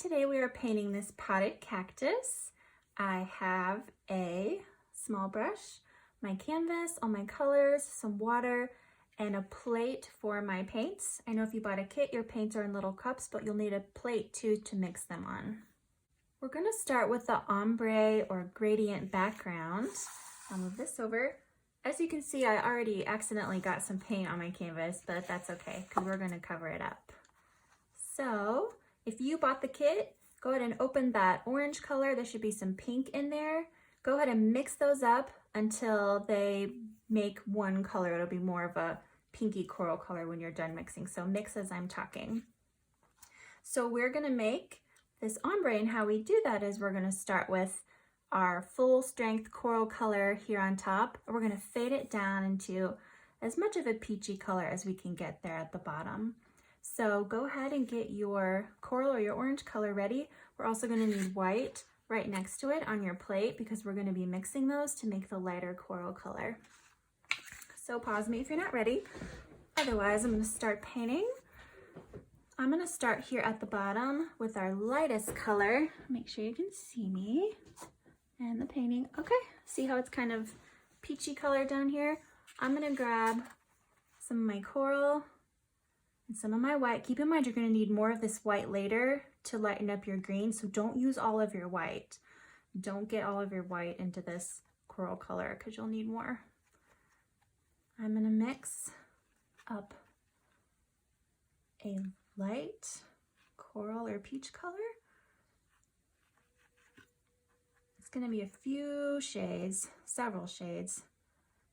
today we are painting this potted cactus. I have a small brush, my canvas, all my colors, some water, and a plate for my paints. I know if you bought a kit, your paints are in little cups, but you'll need a plate too to mix them on. We're going to start with the ombre or gradient background. I'll move this over. As you can see, I already accidentally got some paint on my canvas, but that's okay because we're going to cover it up. So if you bought the kit, go ahead and open that orange color. There should be some pink in there. Go ahead and mix those up until they make one color. It'll be more of a pinky coral color when you're done mixing. So mix as I'm talking. So we're going to make this ombre, and how we do that is we're going to start with our full strength coral color here on top. We're going to fade it down into as much of a peachy color as we can get there at the bottom. So go ahead and get your coral or your orange color ready. We're also going to need white right next to it on your plate because we're going to be mixing those to make the lighter coral color. So pause me if you're not ready. Otherwise, I'm going to start painting. I'm going to start here at the bottom with our lightest color. Make sure you can see me and the painting. Okay, see how it's kind of peachy color down here? I'm going to grab some of my coral and some of my white. Keep in mind you're going to need more of this white later to lighten up your green, so don't use all of your white. Don't get all of your white into this coral color because you'll need more. I'm going to mix up a light coral or peach color. It's going to be a few shades, several shades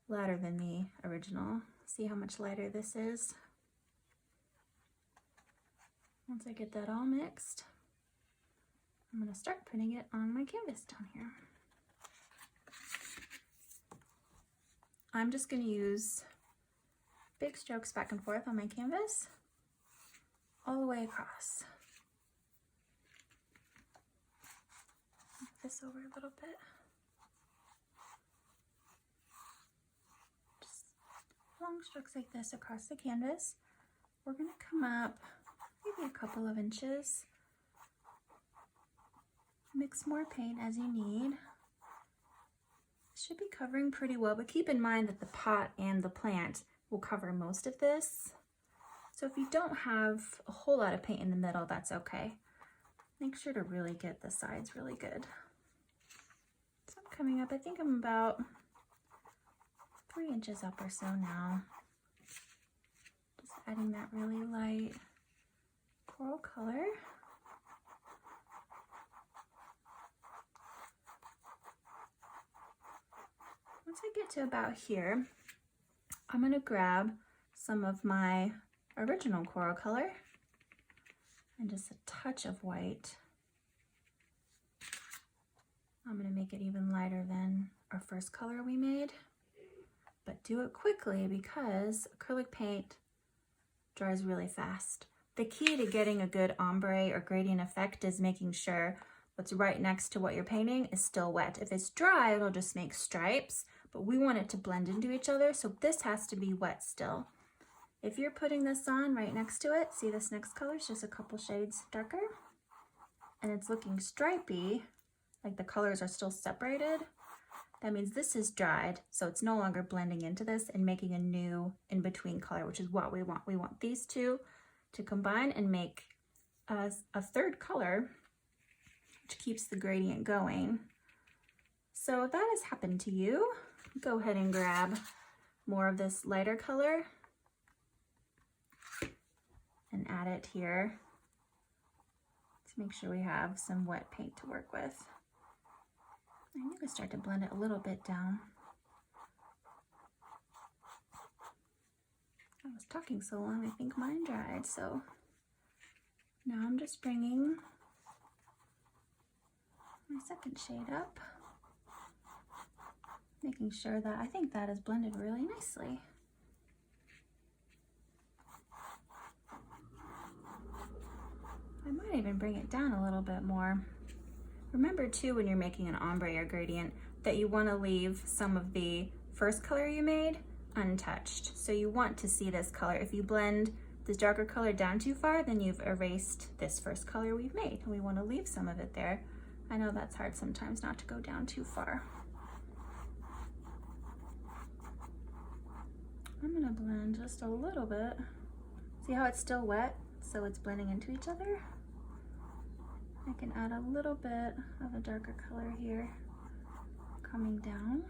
lighter than the original. See how much lighter this is? Once I get that all mixed, I'm going to start putting it on my canvas down here. I'm just going to use big strokes back and forth on my canvas all the way across. Move this over a little bit. Just long strokes like this across the canvas. We're going to come up maybe a couple of inches. Mix more paint as you need. It should be covering pretty well, but keep in mind that the pot and the plant will cover most of this. So if you don't have a whole lot of paint in the middle, that's okay. Make sure to really get the sides really good. So I'm coming up, I think I'm about 3 inches up or so now. Just adding that really light coral color. Once I get to about here, I'm going to grab some of my original coral color and just a touch of white. I'm going to make it even lighter than our first color we made, but do it quickly because acrylic paint dries really fast. The key to getting a good ombre or gradient effect is making sure what's right next to what you're painting is still wet. If it's dry, it'll just make stripes, but we want it to blend into each other, so this has to be wet still. If you're putting this on right next to it, see this next color is just a couple shades darker, and it's looking stripy, like the colors are still separated. That means this is dried, so it's no longer blending into this and making a new in-between color, which is what we want. We want these two to combine and make a third color, which keeps the gradient going. So if that has happened to you, go ahead and grab more of this lighter color and add it here to make sure we have some wet paint to work with. I'm going to start to blend it a little bit down. I was talking so long, I think mine dried, so now I'm just bringing my second shade up, making sure that I think that is blended really nicely. I might even bring it down a little bit more. Remember too, when you're making an ombre or gradient, that you want to leave some of the first color you made untouched. So you want to see this color. If you blend this darker color down too far, then you've erased this first color we've made. And we want to leave some of it there. I know that's hard sometimes not to go down too far. I'm gonna blend just a little bit. See how it's still wet? So it's blending into each other. I can add a little bit of a darker color here, coming down.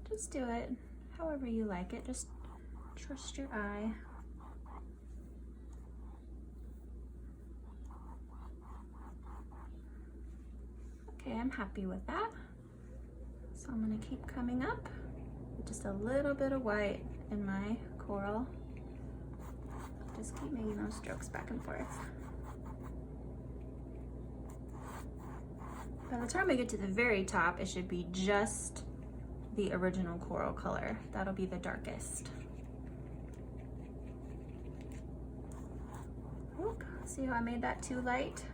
Just do it however you like it. Just trust your eye. Okay, I'm happy with that. So I'm gonna keep coming up with just a little bit of white in my coral. Just keep making those strokes back and forth. By the time we get to the very top, it should be just the original coral color. That'll be the darkest. Oop, see how I made that too light?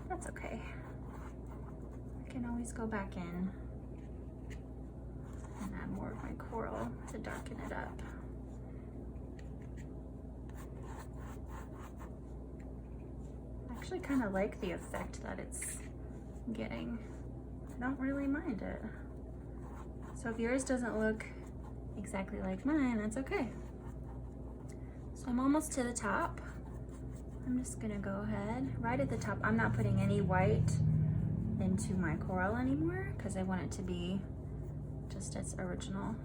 That's okay. I can always go back in and add more of my coral to darken it up. I actually kind of like the effect that it's getting. I don't really mind it. So if yours doesn't look exactly like mine, that's okay. So I'm almost to the top. I'm just gonna go ahead, right at the top. I'm not putting any white into my coral anymore because I want it to be just its original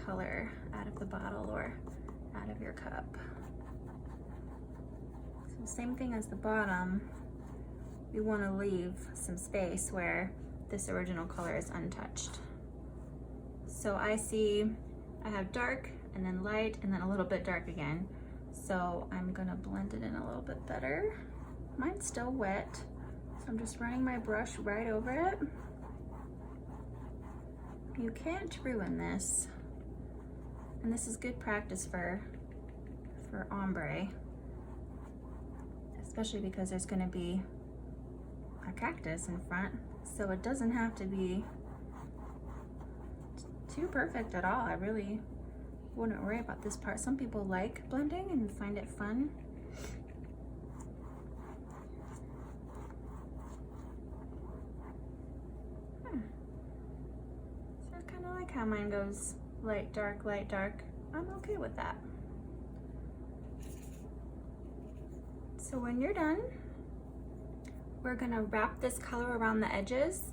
color out of the bottle or out of your cup. So same thing as the bottom, we want to leave some space where this original color is untouched. So I have dark and then light and then a little bit dark again. So I'm gonna blend it in a little bit better. Mine's still wet, so I'm just running my brush right over it. You can't ruin this. And this is good practice for ombre, especially because there's gonna be a cactus in front. So it doesn't have to be too perfect at all. I really wouldn't worry about this part. Some people like blending and find it fun. So I kind of like how mine goes light, dark, light, dark. I'm okay with that. So when you're done, we're gonna wrap this color around the edges.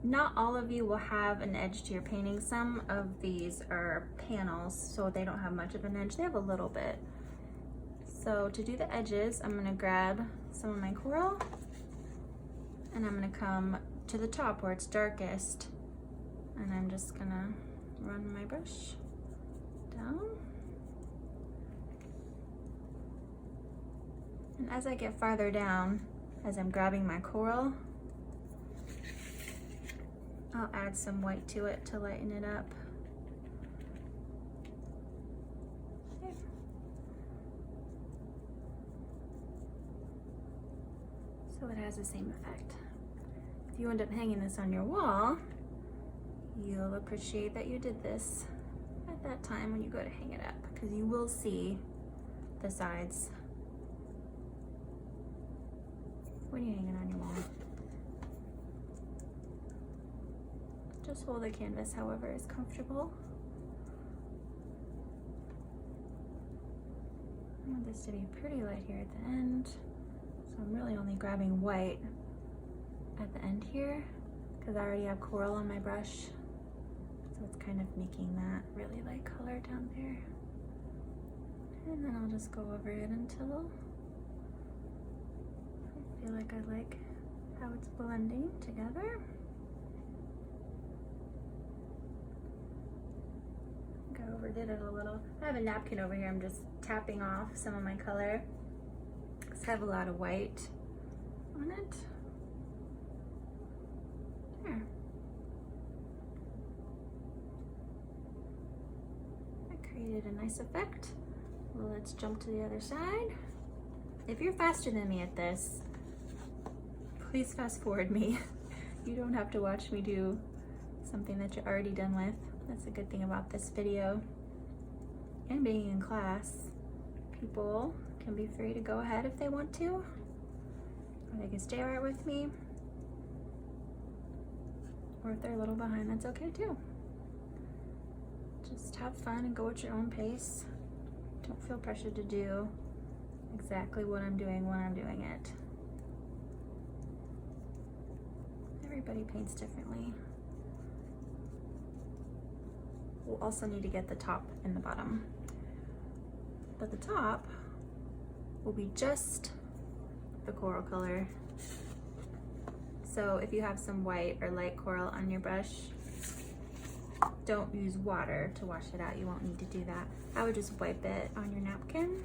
Not all of you will have an edge to your painting. Some of these are panels, so they don't have much of an edge. They have a little bit. So to do the edges, I'm gonna grab some of my coral and I'm gonna come to the top where it's darkest, and I'm just gonna run my brush down. And as I get farther down, as I'm grabbing my coral, I'll add some white to it to lighten it up. Okay. So it has the same effect. If you end up hanging this on your wall, you'll appreciate that you did this at that time when you go to hang it up, because you will see the sides when you hang it on your wall. Just hold the canvas however is comfortable. I want this to be pretty light here at the end, so I'm really only grabbing white at the end here because I already have coral on my brush, so it's kind of making that really light color down there. And then I'll just go over it until I feel like I like how it's blending together. I overdid it a little. I have a napkin over here. I'm just tapping off some of my color because I have a lot of white on it. There. I created a nice effect. Well, let's jump to the other side. If you're faster than me at this, please fast forward me. You don't have to watch me do something that you're already done with. That's a good thing about this video. and being in class, people can be free to go ahead if they want to, or they can stay right with me, or if they're a little behind, that's okay too. Just have fun and go at your own pace. Don't feel pressured to do exactly what I'm doing when I'm doing it. Everybody paints differently. We'll also need to get the top and the bottom. But the top will be just the coral color. So if you have some white or light coral on your brush, don't use water to wash it out. You won't need to do that. I would just wipe it on your napkin.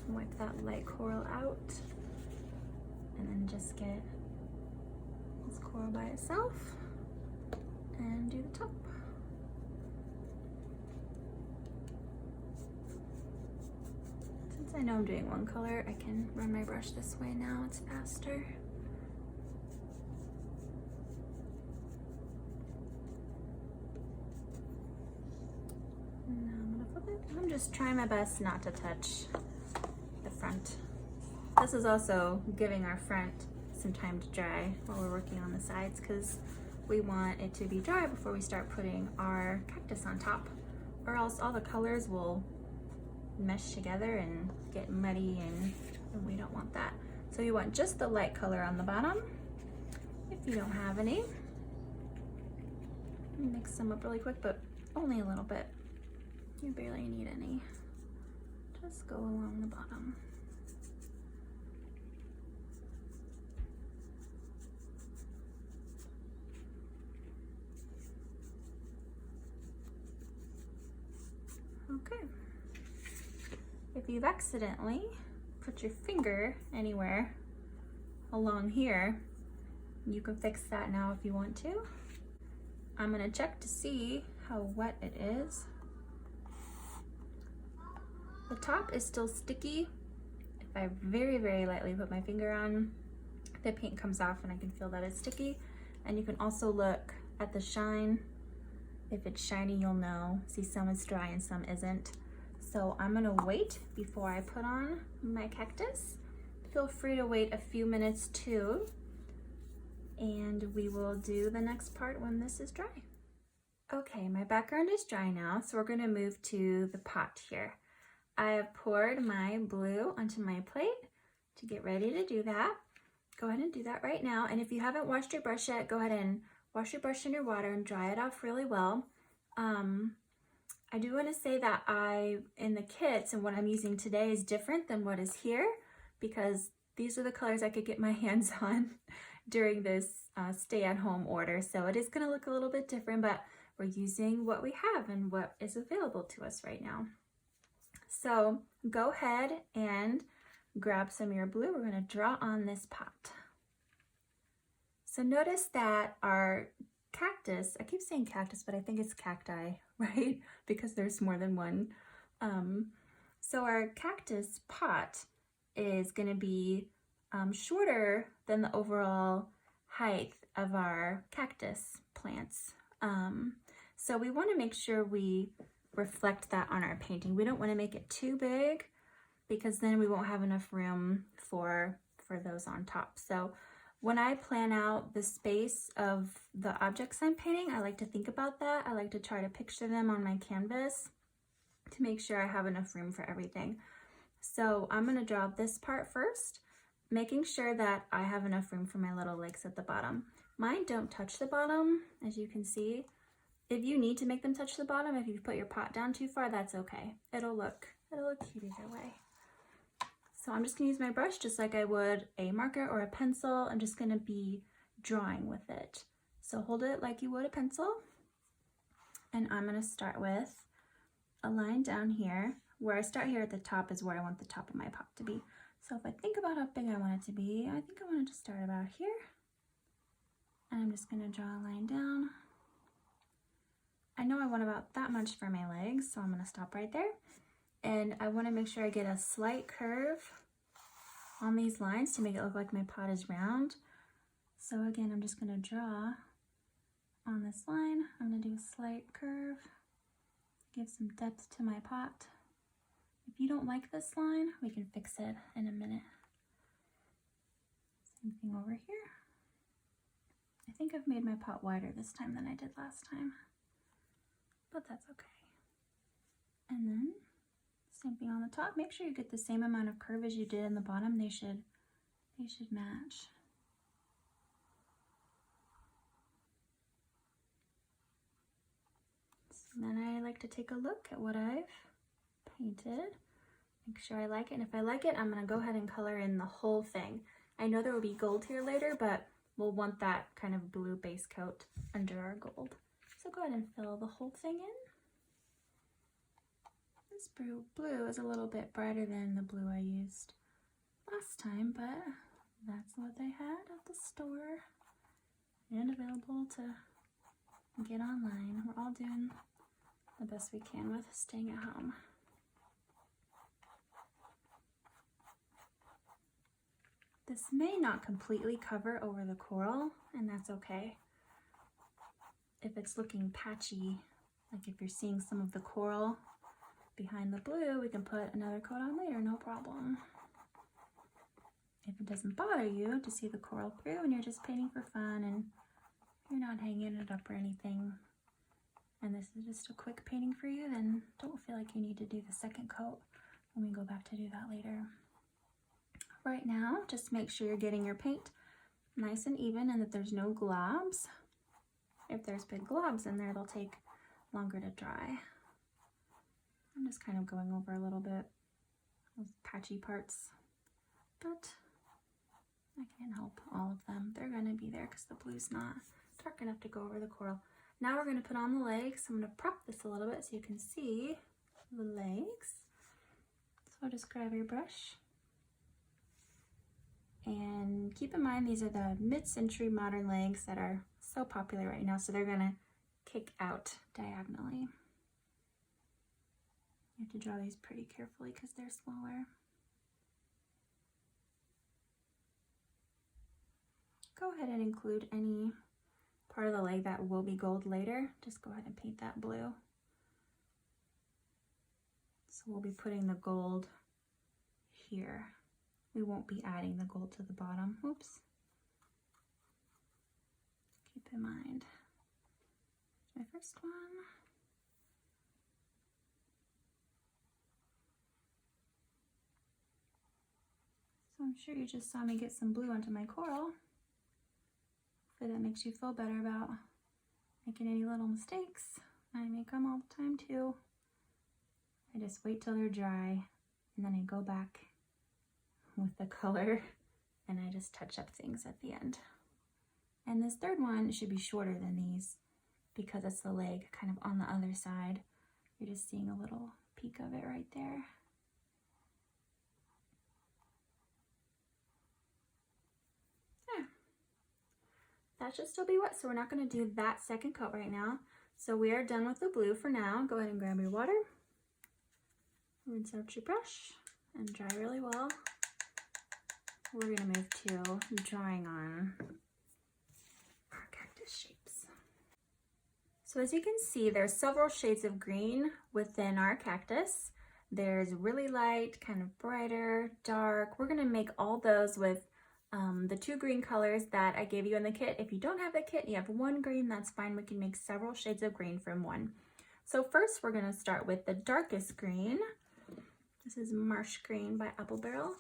Wipe that light coral out. And then just get this coral by itself and do the top. Since I know I'm doing one color, I can run my brush this way now. It's faster. Now I'm gonna flip it. I'm just trying my best not to touch the front. This is also giving our front some time to dry while we're working on the sides, because we want it to be dry before we start putting our cactus on top, or else all the colors will mesh together and get muddy, and we don't want that. So you want just the light color on the bottom. If you don't have any, mix them up really quick, but only a little bit. You barely need any. Just go along the bottom. Okay. If you've accidentally put your finger anywhere along here, you can fix that now if you want to. I'm gonna check to see how wet it is. The top is still sticky. If I very, very lightly put my finger on, the paint comes off and I can feel that it's sticky. And you can also look at the shine. If it's shiny, you'll know. See, some is dry and some isn't. So I'm gonna wait before I put on my cactus. Feel free to wait a few minutes too. And we will do the next part when this is dry. Okay, my background is dry now, so we're gonna move to the pot here. I have poured my blue onto my plate to get ready to do that. Go ahead and do that right now. And if you haven't washed your brush yet, go ahead and wash your brush in your water and dry it off really well. I do want to say that in the kits and what I'm using today is different than what is here, because these are the colors I could get my hands on during this stay-at-home order. So it is going to look a little bit different, but we're using what we have and what is available to us right now. So go ahead and grab some of your blue. We're going to draw on this pot. So notice that our cactus, I keep saying cactus, but I think it's cacti, right? Because there's more than one. So our cactus pot is going to be shorter than the overall height of our cactus plants. So we want to make sure we reflect that on our painting. We don't want to make it too big, because then we won't have enough room for those on top. So when I plan out the space of the objects I'm painting, I like to think about that. I like to try to picture them on my canvas to make sure I have enough room for everything. So I'm going to draw this part first, making sure that I have enough room for my little legs at the bottom. Mine don't touch the bottom, as you can see. If you need to make them touch the bottom, if you put your pot down too far, that's okay. It'll look cute either way. So I'm just gonna use my brush just like I would a marker or a pencil. I'm just gonna be drawing with it. So hold it like you would a pencil. And I'm gonna start with a line down here. Where I start here at the top is where I want the top of my pot to be. So if I think about how big I want it to be, I think I want it to start about here. And I'm just gonna draw a line down. I know I want about that much for my legs, so I'm gonna stop right there. And I wanna make sure I get a slight curve on these lines to make it look like my pot is round. So again, I'm just gonna draw on this line. I'm gonna do a slight curve Give some depth to my pot. If you don't like this line, we can fix it in a minute. Same thing over here. I think I've made my pot wider this time than I did last time, but that's okay. And then same thing on the top. Make sure you get the same amount of curve as you did in the bottom. They should match. So then I like to take a look at what I've painted. Make sure I like it, and if I like it, I'm gonna go ahead and color in the whole thing. I know there will be gold here later, but we'll want that kind of blue base coat under our gold. So go ahead and fill the whole thing in. This blue is a little bit brighter than the blue I used last time, but that's what they had at the store and available to get online. We're all doing the best we can with staying at home. This may not completely cover over the coral, and that's okay. If it's looking patchy, like if you're seeing some of the coral behind the blue, we can put another coat on later, no problem. If it doesn't bother you to see the coral through and you're just painting for fun and you're not hanging it up or anything, and this is just a quick painting for you, then don't feel like you need to do the second coat when we go back to do that later. Right now, just make sure you're getting your paint nice and even and that there's no globs. If there's big globs in there, they'll take longer to dry. I'm just kind of going over a little bit those patchy parts, but I can't help all of them. They're going to be there because the blue's not dark enough to go over the coral. Now we're going to put on the legs. I'm going to prop this a little bit so you can see the legs. So just grab your brush. And keep in mind, these are the mid-century modern legs that are so popular right now, so they're going to kick out diagonally. You have to draw these pretty carefully because they're smaller. Go ahead and include any part of the leg that will be gold later. Just go ahead and paint that blue. So we'll be putting the gold here. We won't be adding the gold to the bottom. Oops. Keep in mind. My first one. So I'm sure you just saw me get some blue onto my coral. Hopefully that makes you feel better about making any little mistakes. I make them all the time too. I just wait till they're dry and then I go back with the color and I just touch up things at the end. And this third one should be shorter than these because it's the leg kind of on the other side. You're just seeing a little peek of it right there. That should still be wet, so we're not going to do that second coat right now. So we are done with the blue for now. Go ahead and grab your water, rinse out your brush, and dry really well. We're going to move to drawing on our cactus shapes. So as you can see, there's several shades of green within our cactus. There's really light, kind of brighter, dark. We're going to make all those with the 2 green colors that I gave you in the kit. If you don't have the kit, you have 1 green, that's fine. We can make several shades of green from 1. So first we're going to start with the darkest green. This is Marsh Green by Apple Barrel.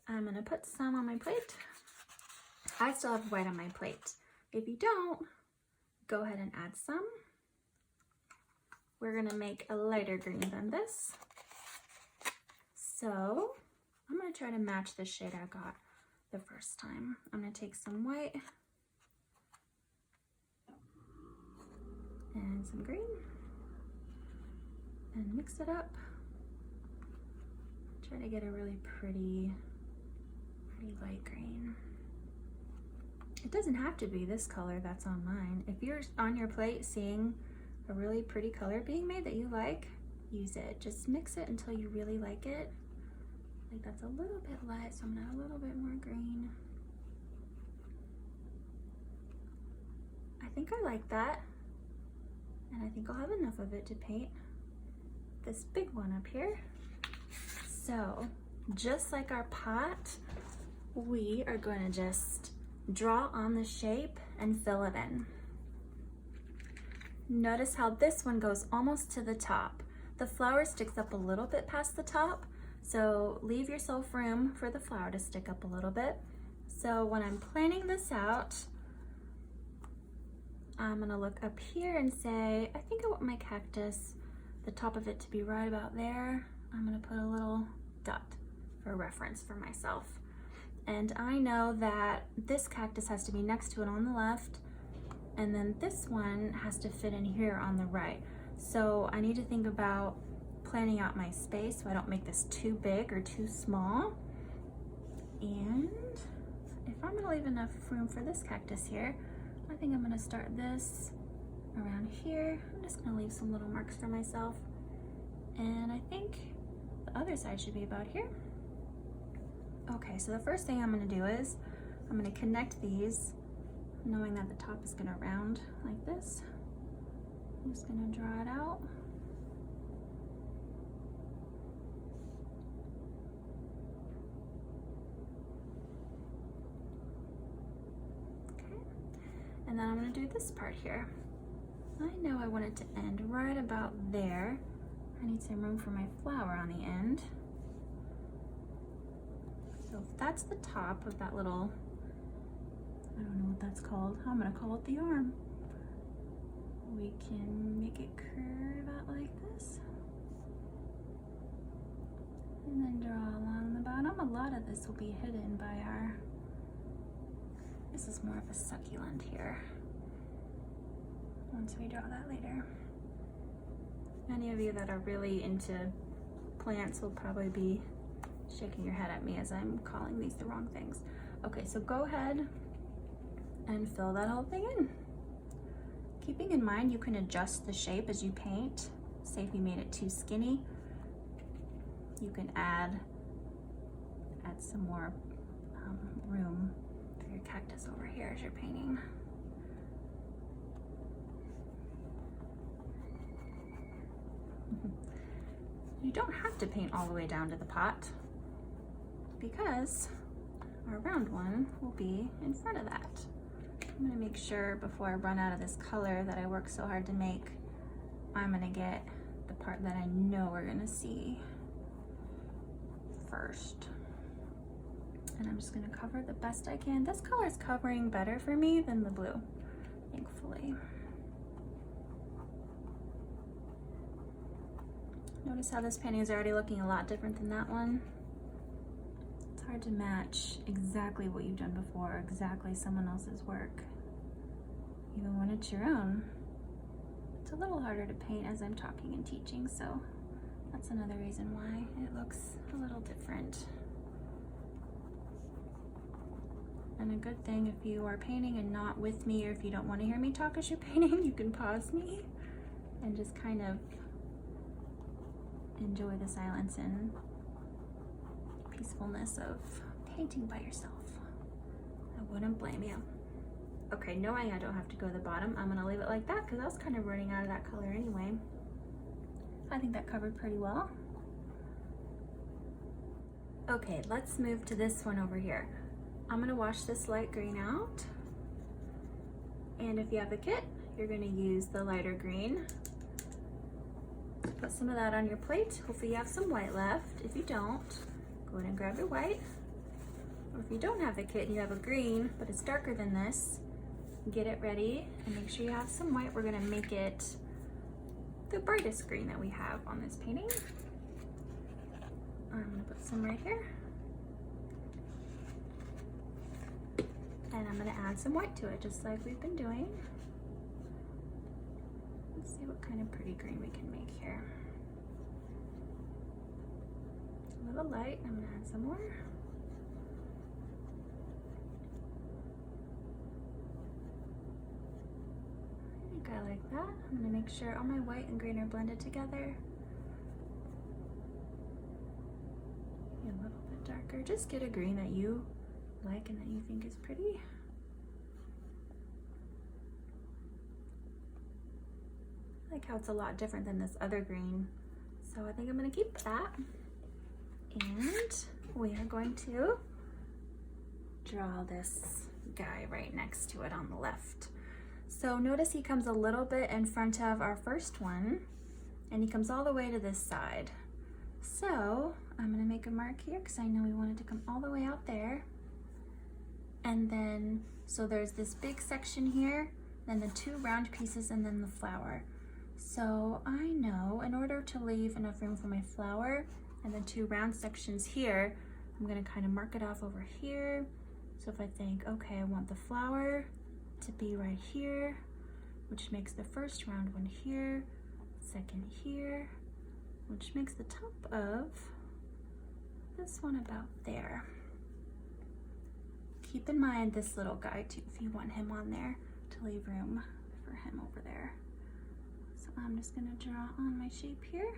I'm going to put some on my plate. I still have white on my plate. If you don't, go ahead and add some. We're going to make a lighter green than this. So I'm going to try to match the shade I got the first time. I'm going to take some white and some green and mix it up. Try to get a really pretty light green. It doesn't have to be this color that's on mine. If you're on your plate seeing a really pretty color being made that you like, use it. Just mix it until you really like it. Like that's a little bit light, so I'm gonna add a little bit more green. I think I like that, and I think I'll have enough of it to paint. this big one up here. So just like our pot, we are going to just draw on the shape and fill it in. Notice how this one goes almost to the top. The flower sticks up a little bit past the top, so leave yourself room for the flower to stick up a little bit. So when I'm planning this out, I'm gonna look up here and say, I think I want my cactus, the top of it to be right about there. I'm gonna put a little dot for reference for myself. And I know that this cactus has to be next to it on the left, and then this one has to fit in here on the right. So I need to think about planning out my space so I don't make this too big or too small. And if I'm gonna leave enough room for this cactus here, I think I'm gonna start this around here. I'm just gonna leave some little marks for myself. And I think the other side should be about here. Okay, so the first thing I'm gonna do is I'm gonna connect these, knowing that the top is gonna round like this. I'm just gonna draw it out. Okay, and then I'm gonna do this part here. I know I want it to end right about there. I need some room for my flower on the end. So if that's the top of that little, I don't know what that's called. I'm gonna call it the arm. We can make it curve out like this. And then draw along the bottom. A lot of this will be hidden by our, this is more of a succulent here. Once we draw that later. Any of you that are really into plants will probably be shaking your head at me as I'm calling these the wrong things. Okay, so go ahead and fill that whole thing in. Keeping in mind you can adjust the shape as you paint. Say if you made it too skinny, you can add some more room for your cactus over here as you're painting. You don't have to paint all the way down to the pot because our round one will be in front of that. I'm gonna make sure before I run out of this color that I worked so hard to make, I'm gonna get the part that I know we're gonna see first. And I'm just gonna cover the best I can. This color is covering better for me than the blue, thankfully. Notice how this painting is already looking a lot different than that one. It's hard to match exactly what you've done before, exactly someone else's work, even when it's your own. It's a little harder to paint as I'm talking and teaching, so that's another reason why it looks a little different. And a good thing if you are painting and not with me, or if you don't want to hear me talk as you're painting, you can pause me and just kind of enjoy the silence and peacefulness of painting by yourself. I wouldn't blame you. Okay, knowing I don't have to go to the bottom, I'm gonna leave it like that because I was kind of running out of that color anyway. I think that covered pretty well. Okay, let's move to this one over here. I'm gonna wash this light green out. And if you have the kit, you're gonna use the lighter green. Put some of that on your plate. Hopefully you have some white left. If you don't, go ahead and grab your white. Or if you don't have the kit and you have a green, but it's darker than this, get it ready and make sure you have some white. We're gonna make it the brightest green that we have on this painting. I'm gonna put some right here. And I'm gonna add some white to it, just like we've been doing. Let's see what kind of pretty green we can make here. A little light, I'm gonna add some more. I think I like that. I'm gonna make sure all my white and green are blended together. Maybe a little bit darker. Just get a green that you like and that you think is pretty. I like how it's a lot different than this other green. So I think I'm gonna keep that. And we are going to draw this guy right next to it on the left. So notice he comes a little bit in front of our first one, and he comes all the way to this side. So I'm gonna make a mark here because I know we want it to come all the way out there. And then, so there's this big section here, then the two round pieces, and then the flower. So I know in order to leave enough room for my flower and the two round sections here, I'm gonna kind of mark it off over here. So if I think, okay, I want the flower to be right here, which makes the first round one here, second here, which makes the top of this one about there. Keep in mind this little guy too, if you want him on there, to leave room for him over there. So I'm just gonna draw on my shape here.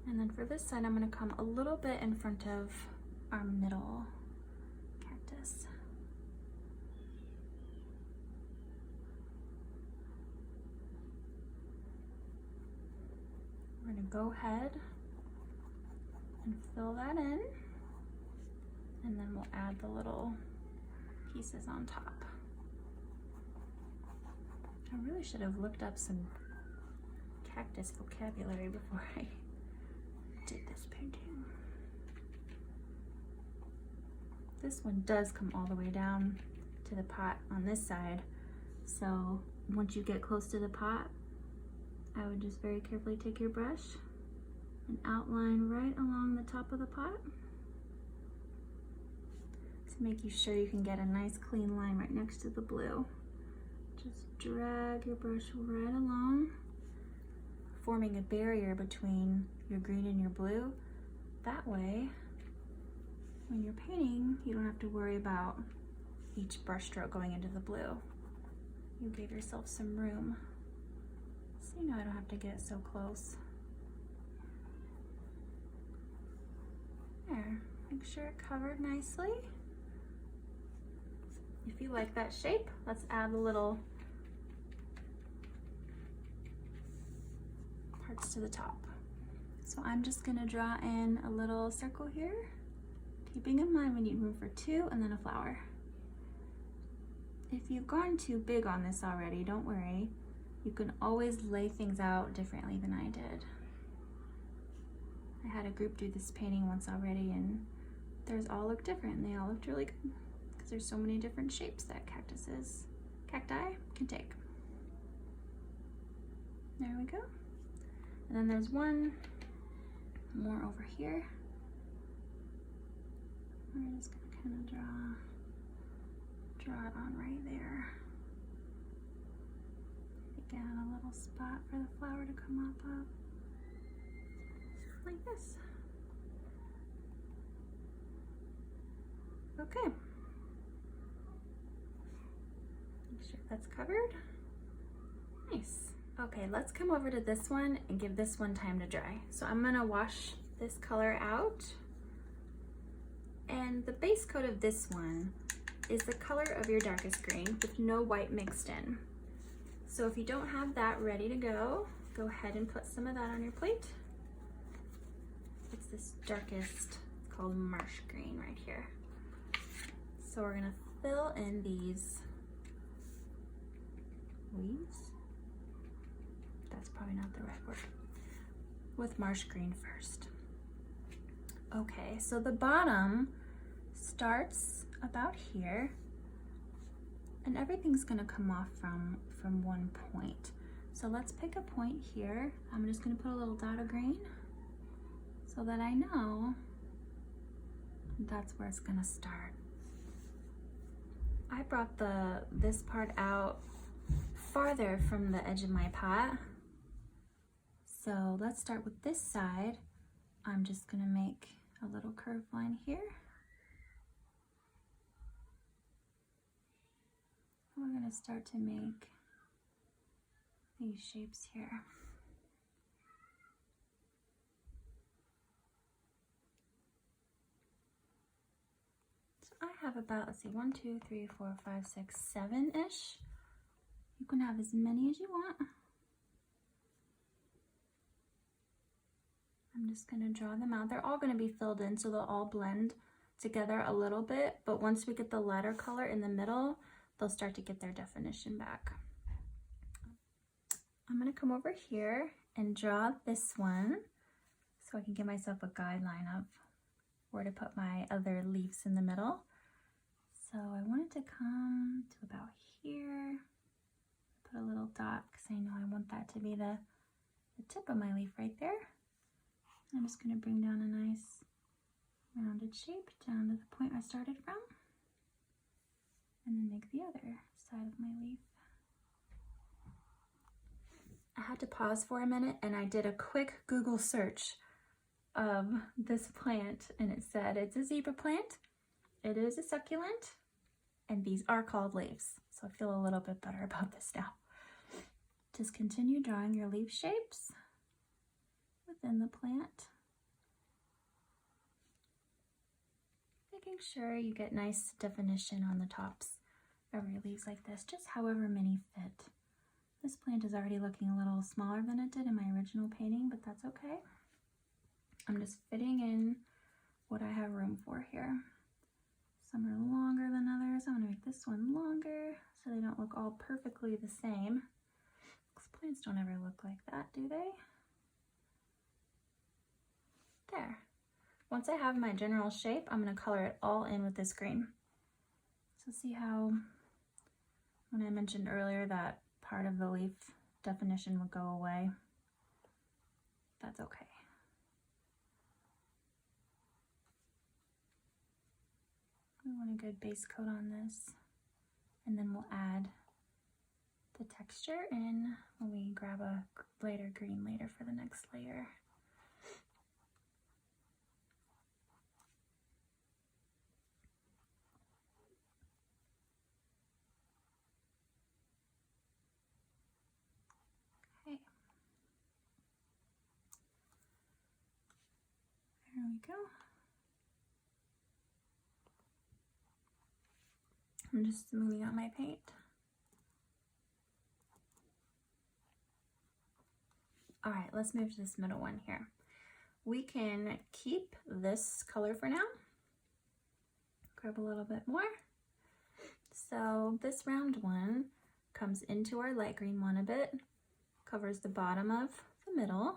And then for this side, I'm gonna come a little bit in front of our middle cactus. We're gonna go ahead and fill that in, and then we'll add the little pieces on top. I really should have looked up some cactus vocabulary before I did this painting. This one does come all the way down to the pot on this side, so once you get close to the pot, I would just very carefully take your brush and outline right along the top of the pot to make you sure you can get a nice clean line right next to the blue. Just drag your brush right along, forming a barrier between your green and your blue. That way, when you're painting, you don't have to worry about each brush stroke going into the blue. You gave yourself some room. So you know I don't have to get so close. There, make sure it covered nicely. If you like that shape, let's add the little parts to the top. So I'm just gonna draw in a little circle here, keeping in mind we need room for two and then a flower. If you've gone too big on this already, don't worry. You can always lay things out differently than I did. I had a group do this painting once already, and theirs all looked different, and they all looked really good because there's so many different shapes that cacti can take. There we go. And then there's one more over here. I'm just gonna kind of draw it on right there. Again, a little spot for the flower to come up of, like this. Okay. Make sure that's covered. Nice. Okay, let's come over to this one and give this one time to dry. So I'm gonna wash this color out. And the base coat of this one is the color of your darkest green with no white mixed in. So if you don't have that ready to go ahead and put some of that on your plate. It's this darkest, it's called marsh green right here. So we're gonna fill in these leaves. That's probably not the right word. With marsh green first. Okay, so the bottom starts about here, and everything's gonna come off from one point. So let's pick a point here. I'm just gonna put a little dot of green so that I know that's where it's gonna start. I brought this part out farther from the edge of my pot. So let's start with this side. I'm just gonna make a little curved line here. We're gonna start to make these shapes here. So I have about, let's see, 1, 2, 3, 4, 5, 6, 7-ish You can have as many as you want. I'm just going to draw them out. They're all going to be filled in, so they'll all blend together a little bit, but once we get the lighter color in the middle, they'll start to get their definition back. I'm going to come over here and draw this one so I can give myself a guideline of where to put my other leaves in the middle. So I want it to come to about here. Put a little dot because I know I want that to be the tip of my leaf right there. I'm just going to bring down a nice rounded shape down to the point I started from, and then make the other side of my leaf. I had to pause for a minute and I did a quick Google search of this plant, and it said it's a zebra plant, it is a succulent, and these are called leaves. So I feel a little bit better about this now. Just continue drawing your leaf shapes within the plant. Making sure you get nice definition on the tops of your leaves like this, just however many fit. This plant is already looking a little smaller than it did in my original painting, but that's okay. I'm just fitting in what I have room for here. Some are longer than others. I'm gonna make this one longer so they don't look all perfectly the same. Because plants don't ever look like that, do they? There. Once I have my general shape, I'm gonna color it all in with this green. So see how, when I mentioned earlier that part of the leaf definition would go away? That's okay. We want a good base coat on this, and then we'll add the texture in when we grab a lighter green later for the next layer. Okay. There we go. I'm just smoothing out my paint. All right, let's move to this middle one here. We can keep this color for now. Grab a little bit more. So this round one comes into our light green one a bit, covers the bottom of the middle,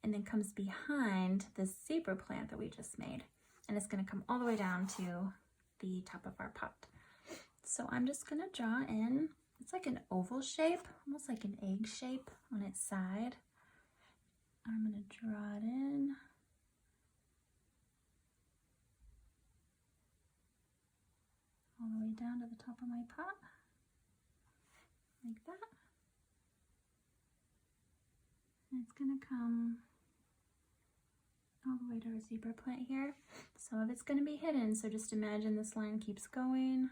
and then comes behind this zebra plant that we just made. And it's gonna come all the way down to the top of our pot. So I'm just gonna draw in, it's like an oval shape, almost like an egg shape on its side. I'm gonna draw it in. All the way down to the top of my pot, like that. And it's gonna come all the way to our zebra plant here. Some of it's gonna be hidden, so just imagine this line keeps going.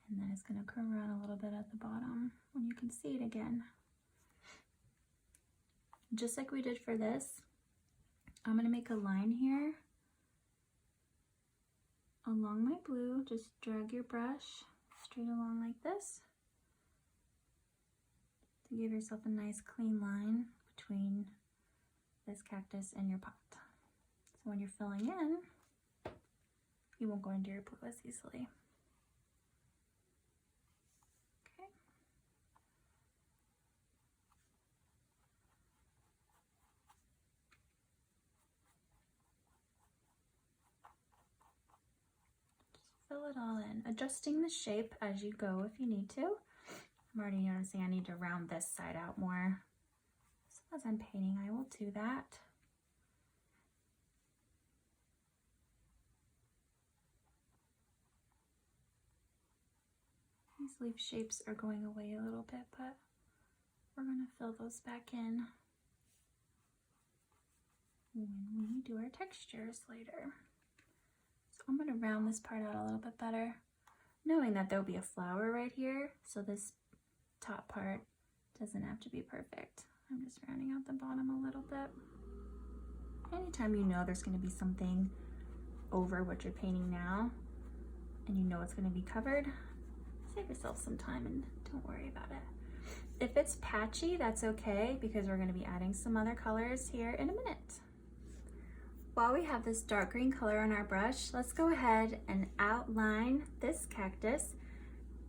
And then it's going to curve around a little bit at the bottom when you can see it again. Just like we did for this, I'm going to make a line here along my blue. Just drag your brush straight along like this to give yourself a nice clean line between this cactus and your pot. So when you're filling in, you won't go into your blue as easily. Fill it all in, adjusting the shape as you go if you need to. I'm already noticing I need to round this side out more. So as I'm painting, I will do that. These leaf shapes are going away a little bit, but we're going to fill those back in when we do our textures later. So I'm going to round this part out a little bit better, knowing that there'll be a flower right here, so this top part doesn't have to be perfect. I'm just rounding out the bottom a little bit. Anytime you know there's going to be something over what you're painting now, and you know it's going to be covered, save yourself some time and don't worry about it. If it's patchy, that's okay because we're gonna be adding some other colors here in a minute. While we have this dark green color on our brush, let's go ahead and outline this cactus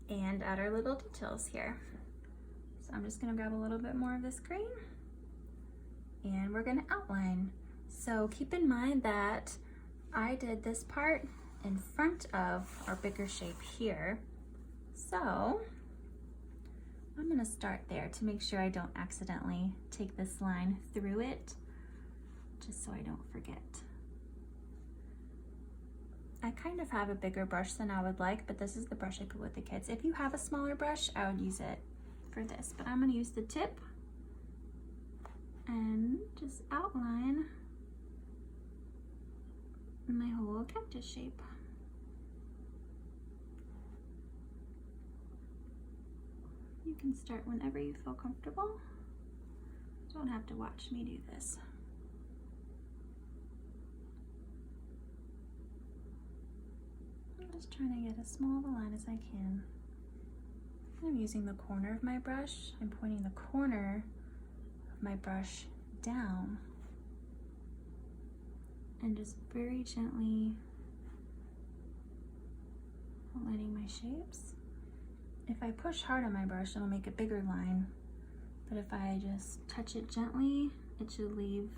and add our little details here. So I'm just gonna grab a little bit more of this green and we're gonna outline. So keep in mind that I did this part in front of our bigger shape here. So I'm gonna start there to make sure I don't accidentally take this line through it, just so I don't forget. I kind of have a bigger brush than I would like, but this is the brush I put with the kids. If you have a smaller brush, I would use it for this, but I'm gonna use the tip and just outline my whole cactus shape. You can start whenever you feel comfortable. You don't have to watch me do this. I'm just trying to get as small of a line as I can. I'm using the corner of my brush. I'm pointing the corner of my brush down and just very gently outlining my shapes. If I push hard on my brush, it'll make a bigger line, but if I just touch it gently, it should leave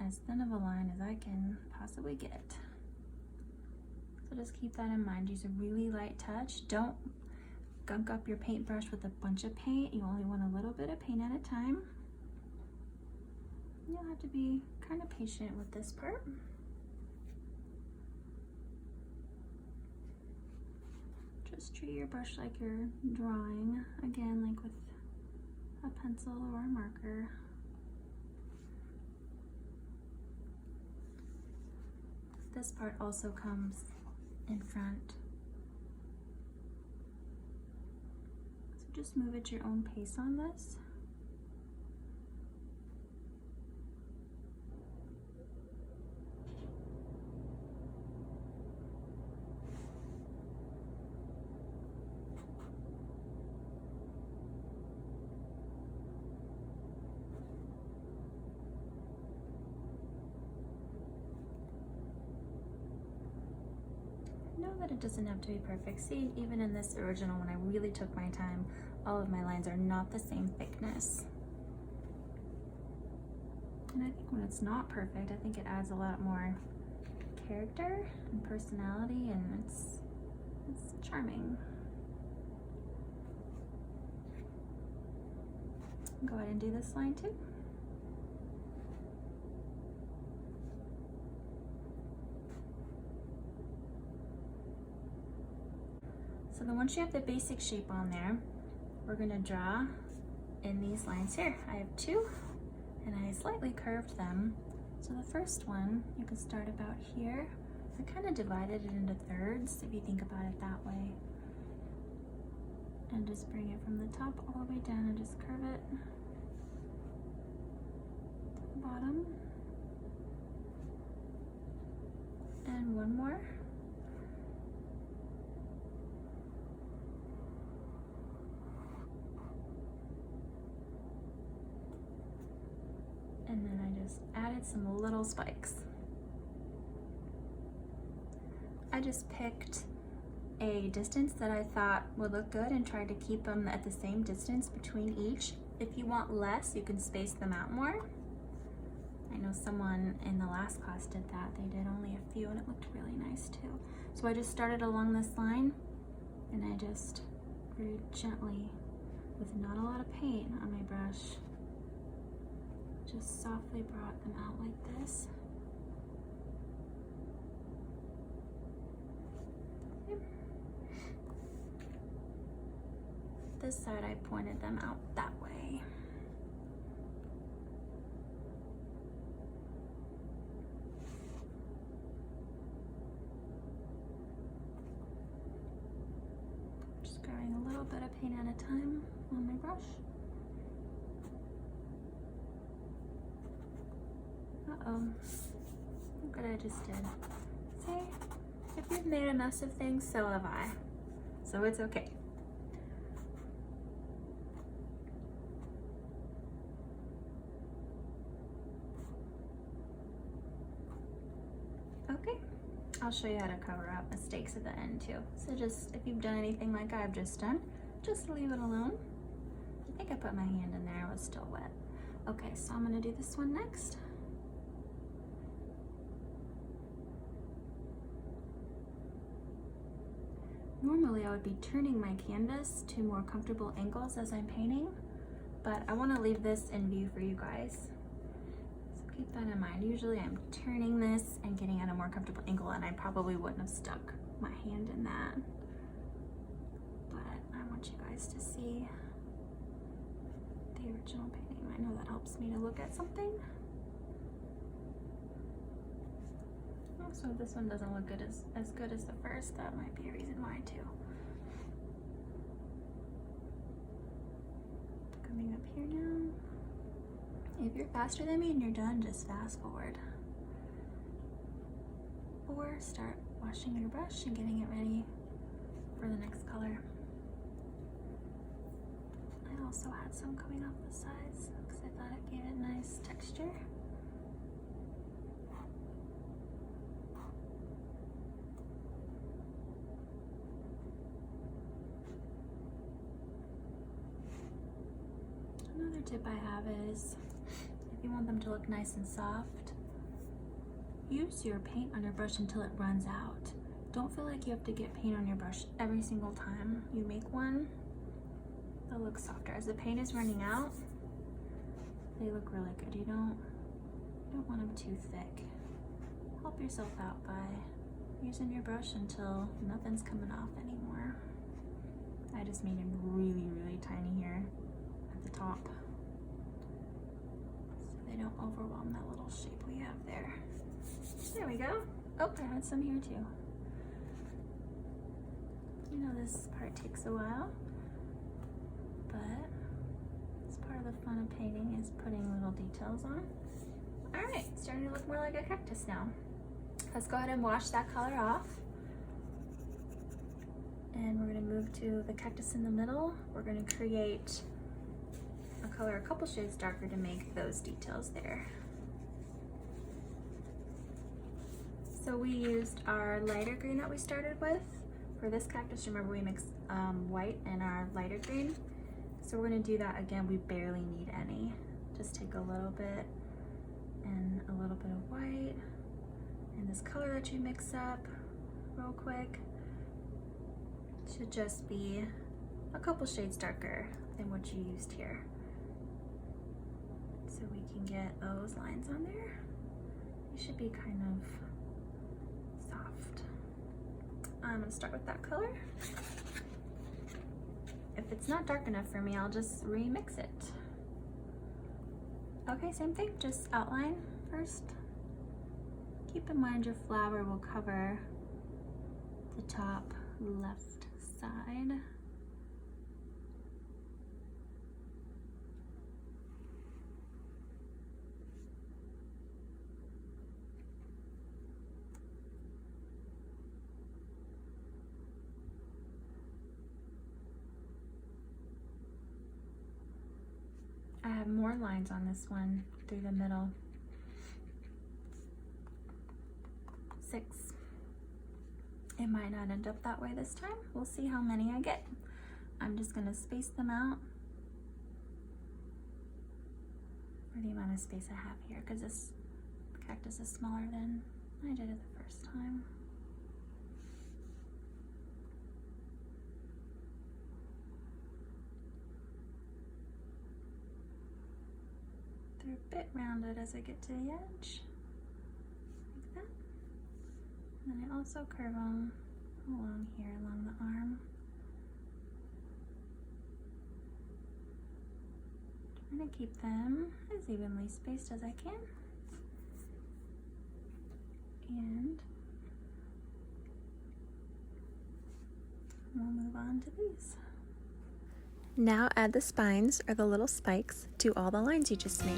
as thin of a line as I can possibly get. So just keep that in mind. Use a really light touch. Don't gunk up your paintbrush with a bunch of paint. You only want a little bit of paint at a time. You'll have to be kind of patient with this part. Just treat your brush like you're drawing, again, like with a pencil or a marker. This part also comes in front. So just move at your own pace on this. Know that it doesn't have to be perfect. See, even in this original, when I really took my time, all of my lines are not the same thickness. And I think when it's not perfect, I think it adds a lot more character and personality, and it's charming. Go ahead and do this line too. So then once you have the basic shape on there, we're gonna draw in these lines here. I have two, and I slightly curved them. So the first one, you can start about here. I kind of divided it into thirds, if you think about it that way. And just bring it from the top all the way down and just curve it to the bottom. And one more. And then I just added some little spikes. I just picked a distance that I thought would look good and tried to keep them at the same distance between each. If you want less, you can space them out more. I know someone in the last class did that. They did only a few and it looked really nice too. So I just started along this line and I just very gently, with not a lot of paint on my brush, just softly brought them out like this. This side I pointed them out that way. Just grabbing a little bit of paint at a time on my brush. Uh-oh, look what I just did. See, if you've made a mess of things, so have I. so it's okay. Okay, I'll show you how to cover up mistakes at the end too. So just, if you've done anything like I've just done, just leave it alone. I think I put my hand in there, it was still wet. Okay, so I'm gonna do this one next. Normally I would be turning my canvas to more comfortable angles as I'm painting, but I want to leave this in view for you guys. So keep that in mind. Usually I'm turning this and getting at a more comfortable angle, and I probably wouldn't have stuck my hand in that. But I want you guys to see the original painting. I know that helps me to look at something. So if this one doesn't look as good as the first, that might be a reason why too. Coming up here now. If you're faster than me and you're done, just fast forward. Or start washing your brush and getting it ready for the next color. I also had some coming off the sides because I thought it gave it nice texture. Another tip I have is, if you want them to look nice and soft, use your paint on your brush until it runs out. Don't feel like you have to get paint on your brush every single time you make one. They'll look softer. As the paint is running out, they look really good. You don't want them too thick. Help yourself out by using your brush until nothing's coming off anymore. I just made them really, really tiny here at the top, so they don't overwhelm that little shape we have there. There we go. Oh, I had some here too. You know this part takes a while, but it's part of the fun of painting, is putting little details on. All right, it's starting to look more like a cactus now. Let's go ahead and wash that color off. And we're gonna move to the cactus in the middle. We're gonna create a color a couple shades darker to make those details there. So we used our lighter green that we started with. For this cactus, remember we mixed white and our lighter green. So we're gonna do that again. We barely need any. Just take a little bit and a little bit of white. And this color that you mix up real quick should just be a couple shades darker than what you used here. So we can get those lines on there. They should be kind of soft. I'm gonna start with that color. If it's not dark enough for me, I'll just remix it. Okay, same thing, just outline first. Keep in mind your flower will cover the top left side. I have more lines on this one through the middle. 6. It might not end up that way this time. We'll see how many I get. I'm just gonna space them out for the amount of space I have here, because this cactus is smaller than I did it the first time. They're a bit rounded as I get to the edge, like that. And then I also curve them along here, along the arm. Trying to keep them as evenly spaced as I can. And we'll move on to these. Now add the spines, or the little spikes, to all the lines you just made.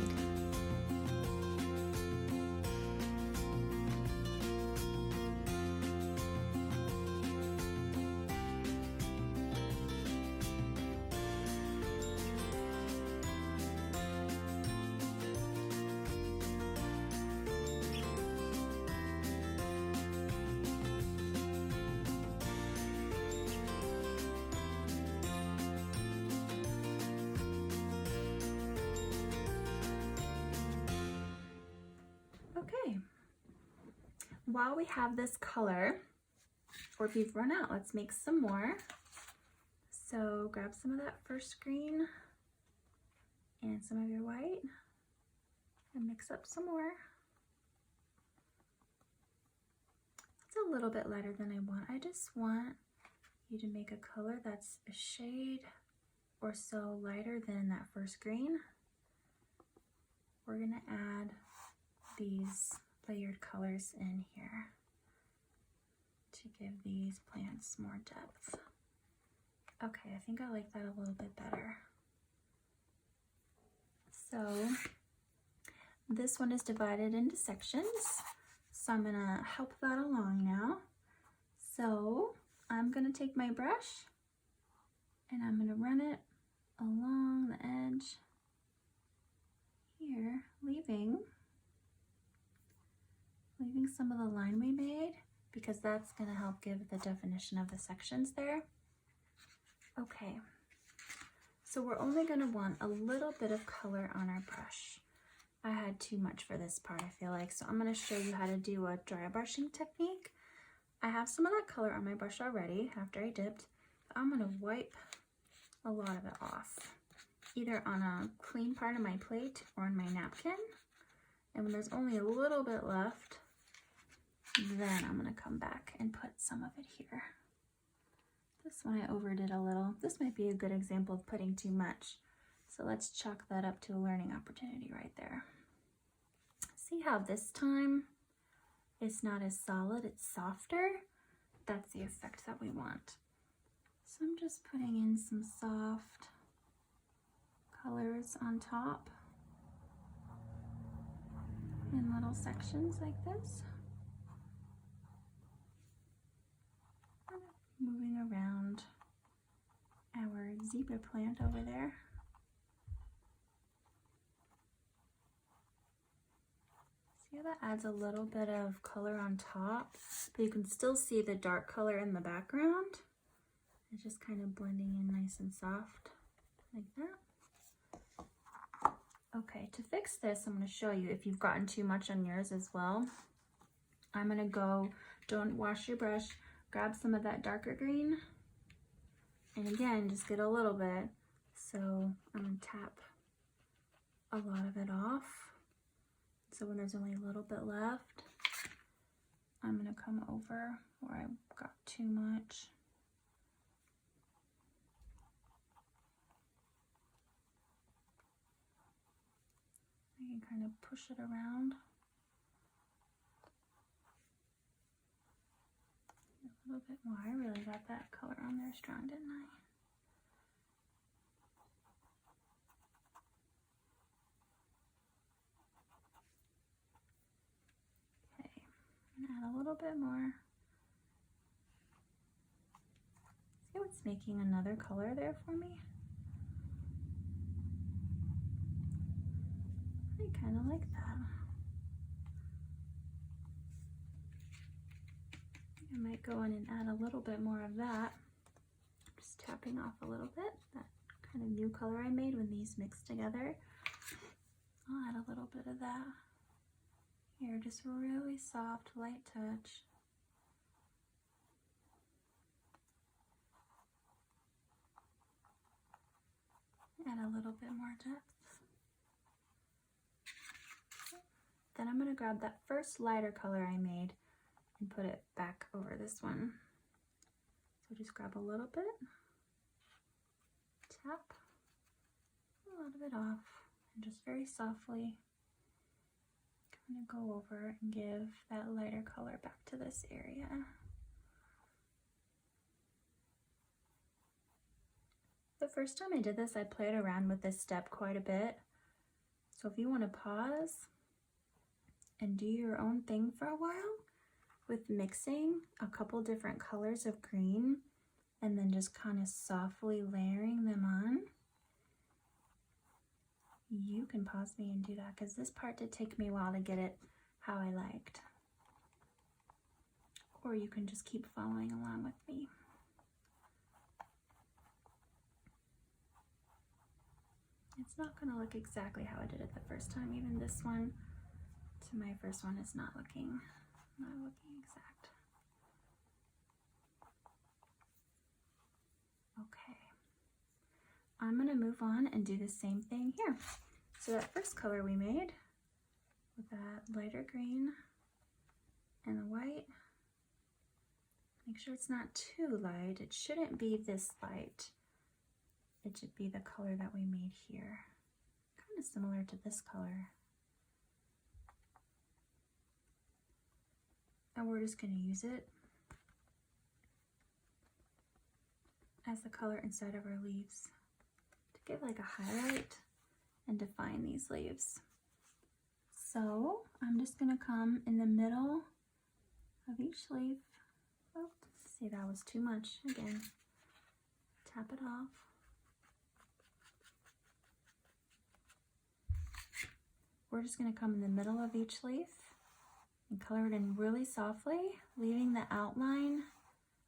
while we have this color, or if you've run out, let's make some more. So grab some of that first green and some of your white and mix up some more. It's a little bit lighter than I want. I just want you to make a color that's a shade or so lighter than that first green. We're gonna add these layered colors in here to give these plants more depth. Okay, I think I like that a little bit better. So this one is divided into sections, so I'm gonna help that along now. So I'm gonna take my brush and I'm gonna run it along the edge here, leaving some of the line we made, because that's gonna help give the definition of the sections there. Okay, so we're only gonna want a little bit of color on our brush. I had too much for this part, I feel like, so I'm gonna show you how to do a dry brushing technique. I have some of that color on my brush already after I dipped. I'm gonna wipe a lot of it off, either on a clean part of my plate or on my napkin. And when there's only a little bit left, then I'm gonna come back and put some of it here. This one I overdid a little. This might be a good example of putting too much. So let's chalk that up to a learning opportunity right there. See how this time it's not as solid, it's softer? That's the effect that we want. So I'm just putting in some soft colors on top in little sections like this. Moving around our zebra plant over there. See how that adds a little bit of color on top, but you can still see the dark color in the background. It's just kind of blending in nice and soft like that. Okay, to fix this, I'm going to show you if you've gotten too much on yours as well. I'm going to go, don't wash your brush, grab some of that darker green, and again, just get a little bit. So I'm going to tap a lot of it off. So when there's only a little bit left, I'm going to come over where I got too much. I can kind of push it around. A little bit more. I really got that color on there strong, didn't I? Okay, I'm gonna add a little bit more. See what's making another color there for me? I kind of like that. I might go in and add a little bit more of that. Just tapping off a little bit, that kind of new color I made when these mixed together. I'll add a little bit of that. Here, just really soft, light touch. Add a little bit more depth. Then I'm going to grab that first lighter color I made and put it back over this one. So just grab a little bit, tap a lot of it off, and just very softly kind of go over and give that lighter color back to this area. The first time I did this, I played around with this step quite a bit. So if you want to pause and do your own thing for a while with mixing a couple different colors of green and then just kind of softly layering them on, you can pause me and do that, because this part did take me a while to get it how I liked. Or you can just keep following along with me. It's not going to look exactly how I did it the first time. Even this one to my first one is not looking I'm not looking exact. Okay. I'm going to move on and do the same thing here. So that first color we made with that lighter green and the white, make sure it's not too light. It shouldn't be this light. It should be the color that we made here. Kind of similar to this color. And we're just going to use it as the color inside of our leaves to give like a highlight and define these leaves. So I'm just going to come in the middle of each leaf. Oh, see, that was too much. Again, tap it off. We're just going to come in the middle of each leaf and color it in really softly, leaving the outline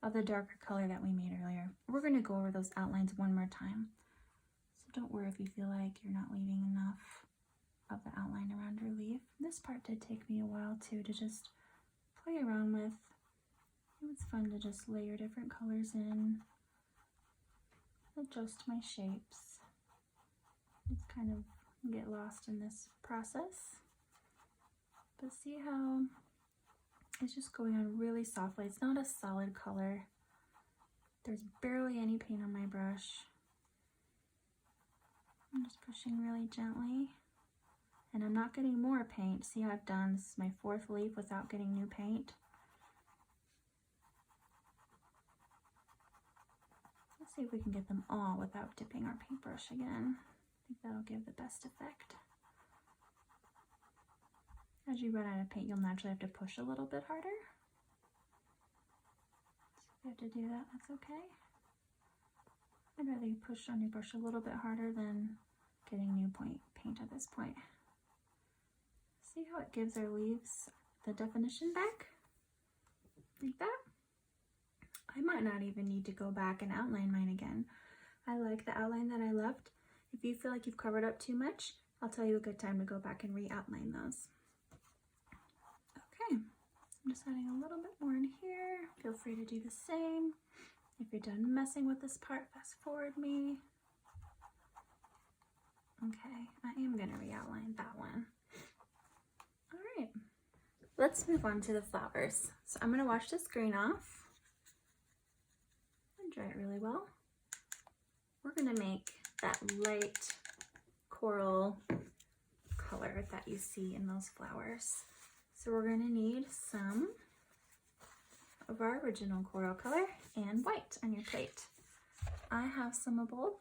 of the darker color that we made earlier. We're going to go over those outlines one more time. So don't worry if you feel like you're not leaving enough of the outline around your leaf. This part did take me a while too to just play around with. It was fun to just layer different colors in, adjust my shapes, just kind of get lost in this process. But see how it's just going on really softly. It's not a solid color. There's barely any paint on my brush. I'm just pushing really gently. And I'm not getting more paint. See how I've done, this is my fourth leaf without getting new paint. Let's see if we can get them all without dipping our paintbrush again. I think that'll give the best effect. As you run out of paint, you'll naturally have to push a little bit harder. So if you have to do that, that's okay. I'd rather you push on your brush a little bit harder than getting new paint at this point. See how it gives our leaves the definition back? Like that? I might not even need to go back and outline mine again. I like the outline that I left. If you feel like you've covered up too much, I'll tell you a good time to go back and re-outline those. Okay, I'm just adding a little bit more in here. Feel free to do the same. If you're done messing with this part, fast forward me. Okay, I am gonna re-outline that one. All right, let's move on to the flowers. So I'm gonna wash this green off and dry it really well. We're gonna make that light coral color that you see in those flowers. So we're gonna need some of our original coral color and white on your plate. I have some of both,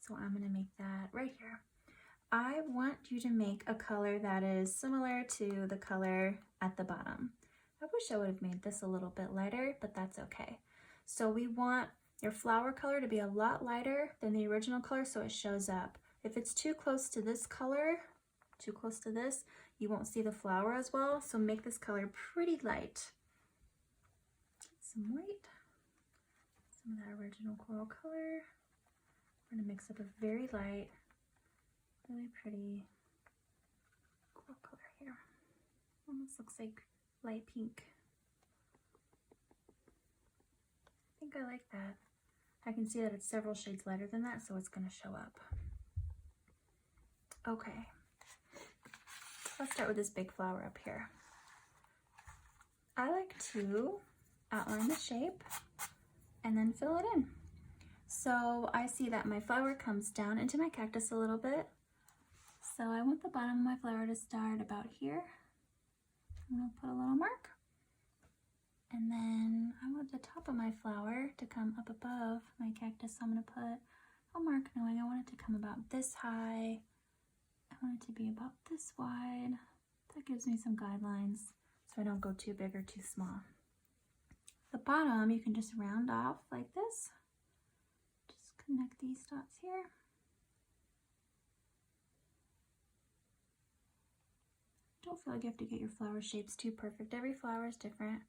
so I'm gonna make that right here. I want you to make a color that is similar to the color at the bottom. I wish I would have made this a little bit lighter, but that's okay. So we want your flower color to be a lot lighter than the original color so it shows up. If it's too close to this color, too close to this, you won't see the flower as well, so make this color pretty light. Some white, some of that original coral color. We're gonna mix up a very light, really pretty coral color here. Almost looks like light pink. I think I like that. I can see that it's several shades lighter than that, so it's gonna show up. Okay. Let's start with this big flower up here. I like to outline the shape and then fill it in. So I see that my flower comes down into my cactus a little bit. So I want the bottom of my flower to start about here. I'm gonna put a little mark. And then I want the top of my flower to come up above my cactus. So I'm gonna put a mark knowing I want it to come about this high. I want it to be about this wide. That gives me some guidelines so I don't go too big or too small. The bottom, you can just round off like this. Just connect these dots here. Don't feel like you have to get your flower shapes too perfect. Every flower is different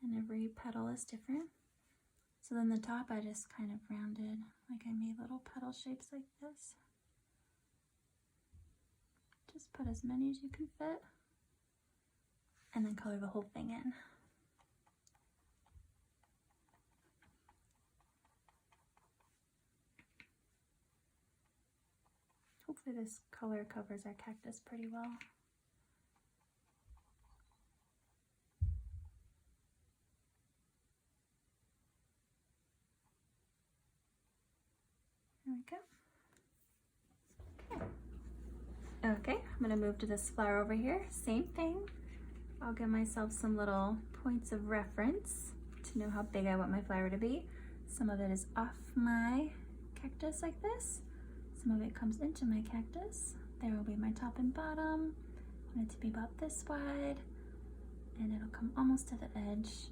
and every petal is different. So then the top I just kind of rounded, like I made little petal shapes like this. Just put as many as you can fit. and then color the whole thing in. Hopefully this color covers our cactus pretty well. There we go. Okay, I'm gonna move to this flower over here. Same thing. I'll give myself some little points of reference to know how big I want my flower to be. Some of it is off my cactus like this. Some of it comes into my cactus. There will be my top and bottom. I want it to be about this wide, and it'll come almost to the edge.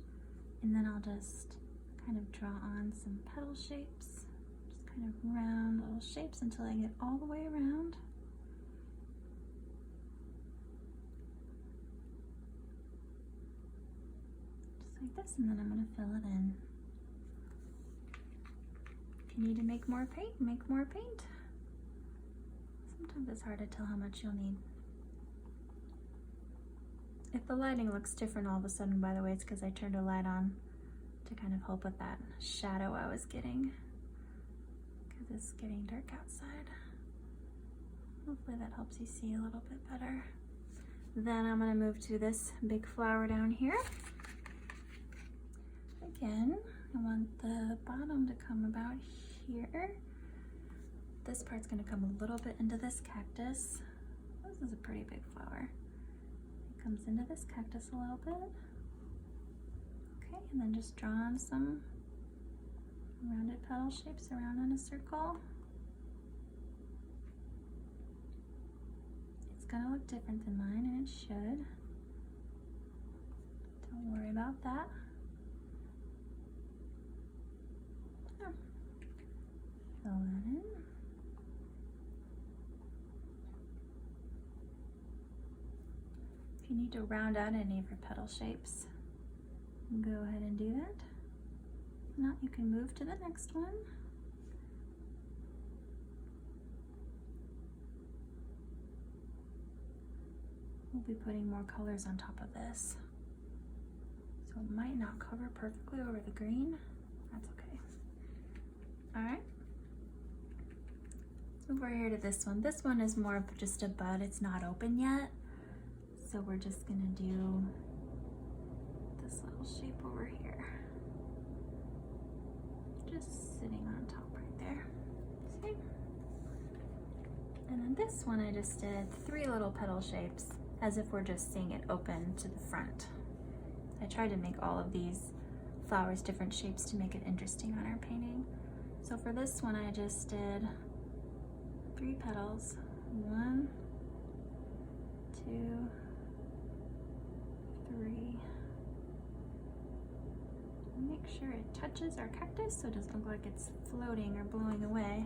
And then I'll just kind of draw on some petal shapes. Just kind of round little shapes until I get all the way around. Like this, and then I'm going to fill it in. If you need to make more paint, make more paint. Sometimes it's hard to tell how much you'll need. If the lighting looks different all of a sudden, by the way, it's because I turned a light on to kind of help with that shadow I was getting, because it's getting dark outside. Hopefully that helps you see a little bit better. Then I'm going to move to this big flower down here. Again, I want the bottom to come about here. This part's going to come a little bit into this cactus. This is a pretty big flower. It comes into this cactus a little bit. Okay, and then just draw on some rounded petal shapes around in a circle. It's going to look different than mine, and it should. Don't worry about that. Fill that in. If you need to round out any of your petal shapes, go ahead and do that. If not, you can move to the next one. We'll be putting more colors on top of this, so it might not cover perfectly over the green. That's okay. All right. Over here to this one. This one is more of just a bud. It's not open yet. So we're just gonna do this little shape over here. Just sitting on top right there. See? And then this one I just did 3 little petal shapes as if we're just seeing it open to the front. I tried to make all of these flowers different shapes to make it interesting on our painting. So for this one I just did 3 petals. 1, 2, 3. Make sure it touches our cactus so it doesn't look like it's floating or blowing away.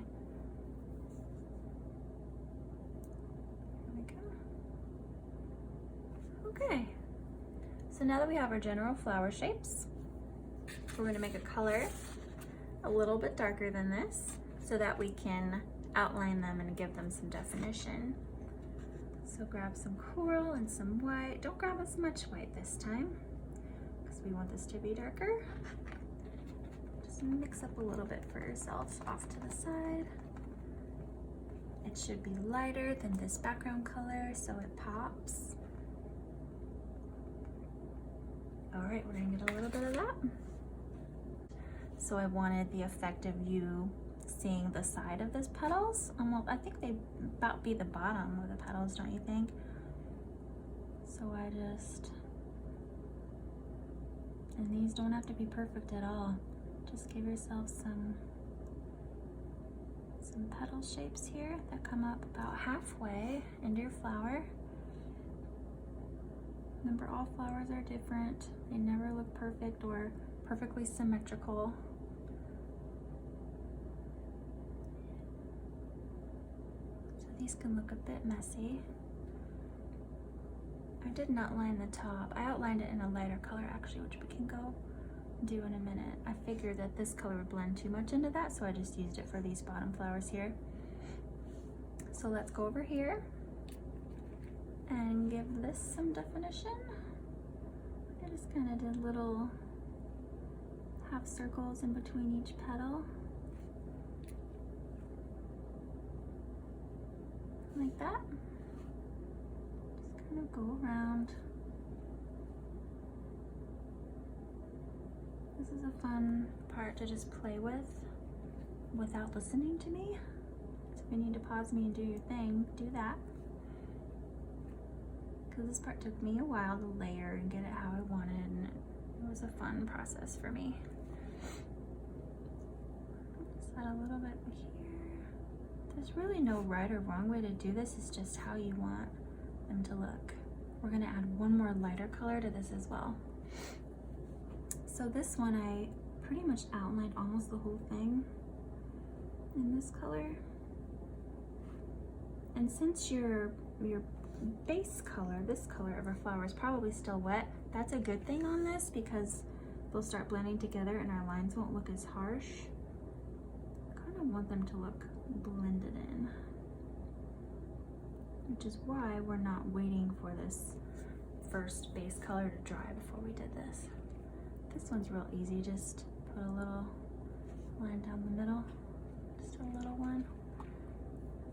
There we go. Okay, so now that we have our general flower shapes, we're going to make a color a little bit darker than this so that we can outline them and give them some definition. So grab some coral and some white. Don't grab as much white this time because we want this to be darker. Just mix up a little bit for yourself off to the side. It should be lighter than this background color so it pops. All right, we're gonna get a little bit of that. So I wanted the effect of you seeing the side of these petals. I think they about be the bottom of the petals, don't you think? So I just, and these don't have to be perfect at all. Just give yourself some petal shapes here that come up about halfway into your flower. Remember, all flowers are different. They never look perfect or perfectly symmetrical. These can look a bit messy. I did not line the top. I outlined it in a lighter color actually, which we can go do in a minute. I figured that this color would blend too much into that, so I just used it for these bottom flowers here. So let's go over here and give this some definition. I just kind of did little half circles in between each petal. Like that. Just kind of go around. This is a fun part to just play with without listening to me. So if you need to pause me and do your thing, do that. Because this part took me a while to layer and get it how I wanted, and it was a fun process for me. Just add a little bit here. There's really no right or wrong way to do this, it's just how you want them to look. We're gonna add one more lighter color to this as well. So this one, I pretty much outlined almost the whole thing in this color. And since your base color, this color of our flower, is probably still wet, that's a good thing on this because they'll start blending together and our lines won't look as harsh. I kind of want them to look blended in, which is why we're not waiting for this first base color to dry before we did this. This one's real easy, just put a little line down the middle, just a little one.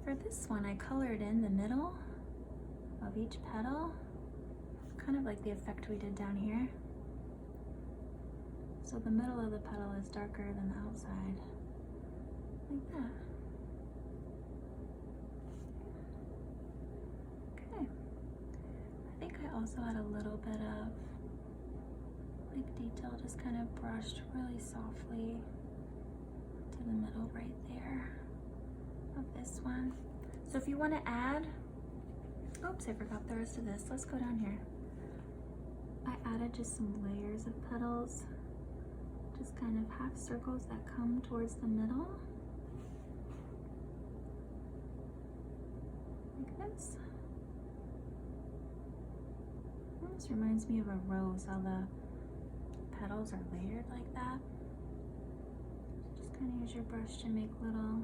For this one, I colored in the middle of each petal, kind of like the effect we did down here. So the middle of the petal is darker than the outside, like that. Okay. I think I also had a little bit of like detail, just kind of brushed really softly to the middle right there of this one. So if you want to add, oops, I forgot the rest of this. Let's go down here. I added just some layers of petals, just kind of half circles that come towards the middle, like this. This reminds me of a rose, how the petals are layered like that. Just kind of use your brush to make little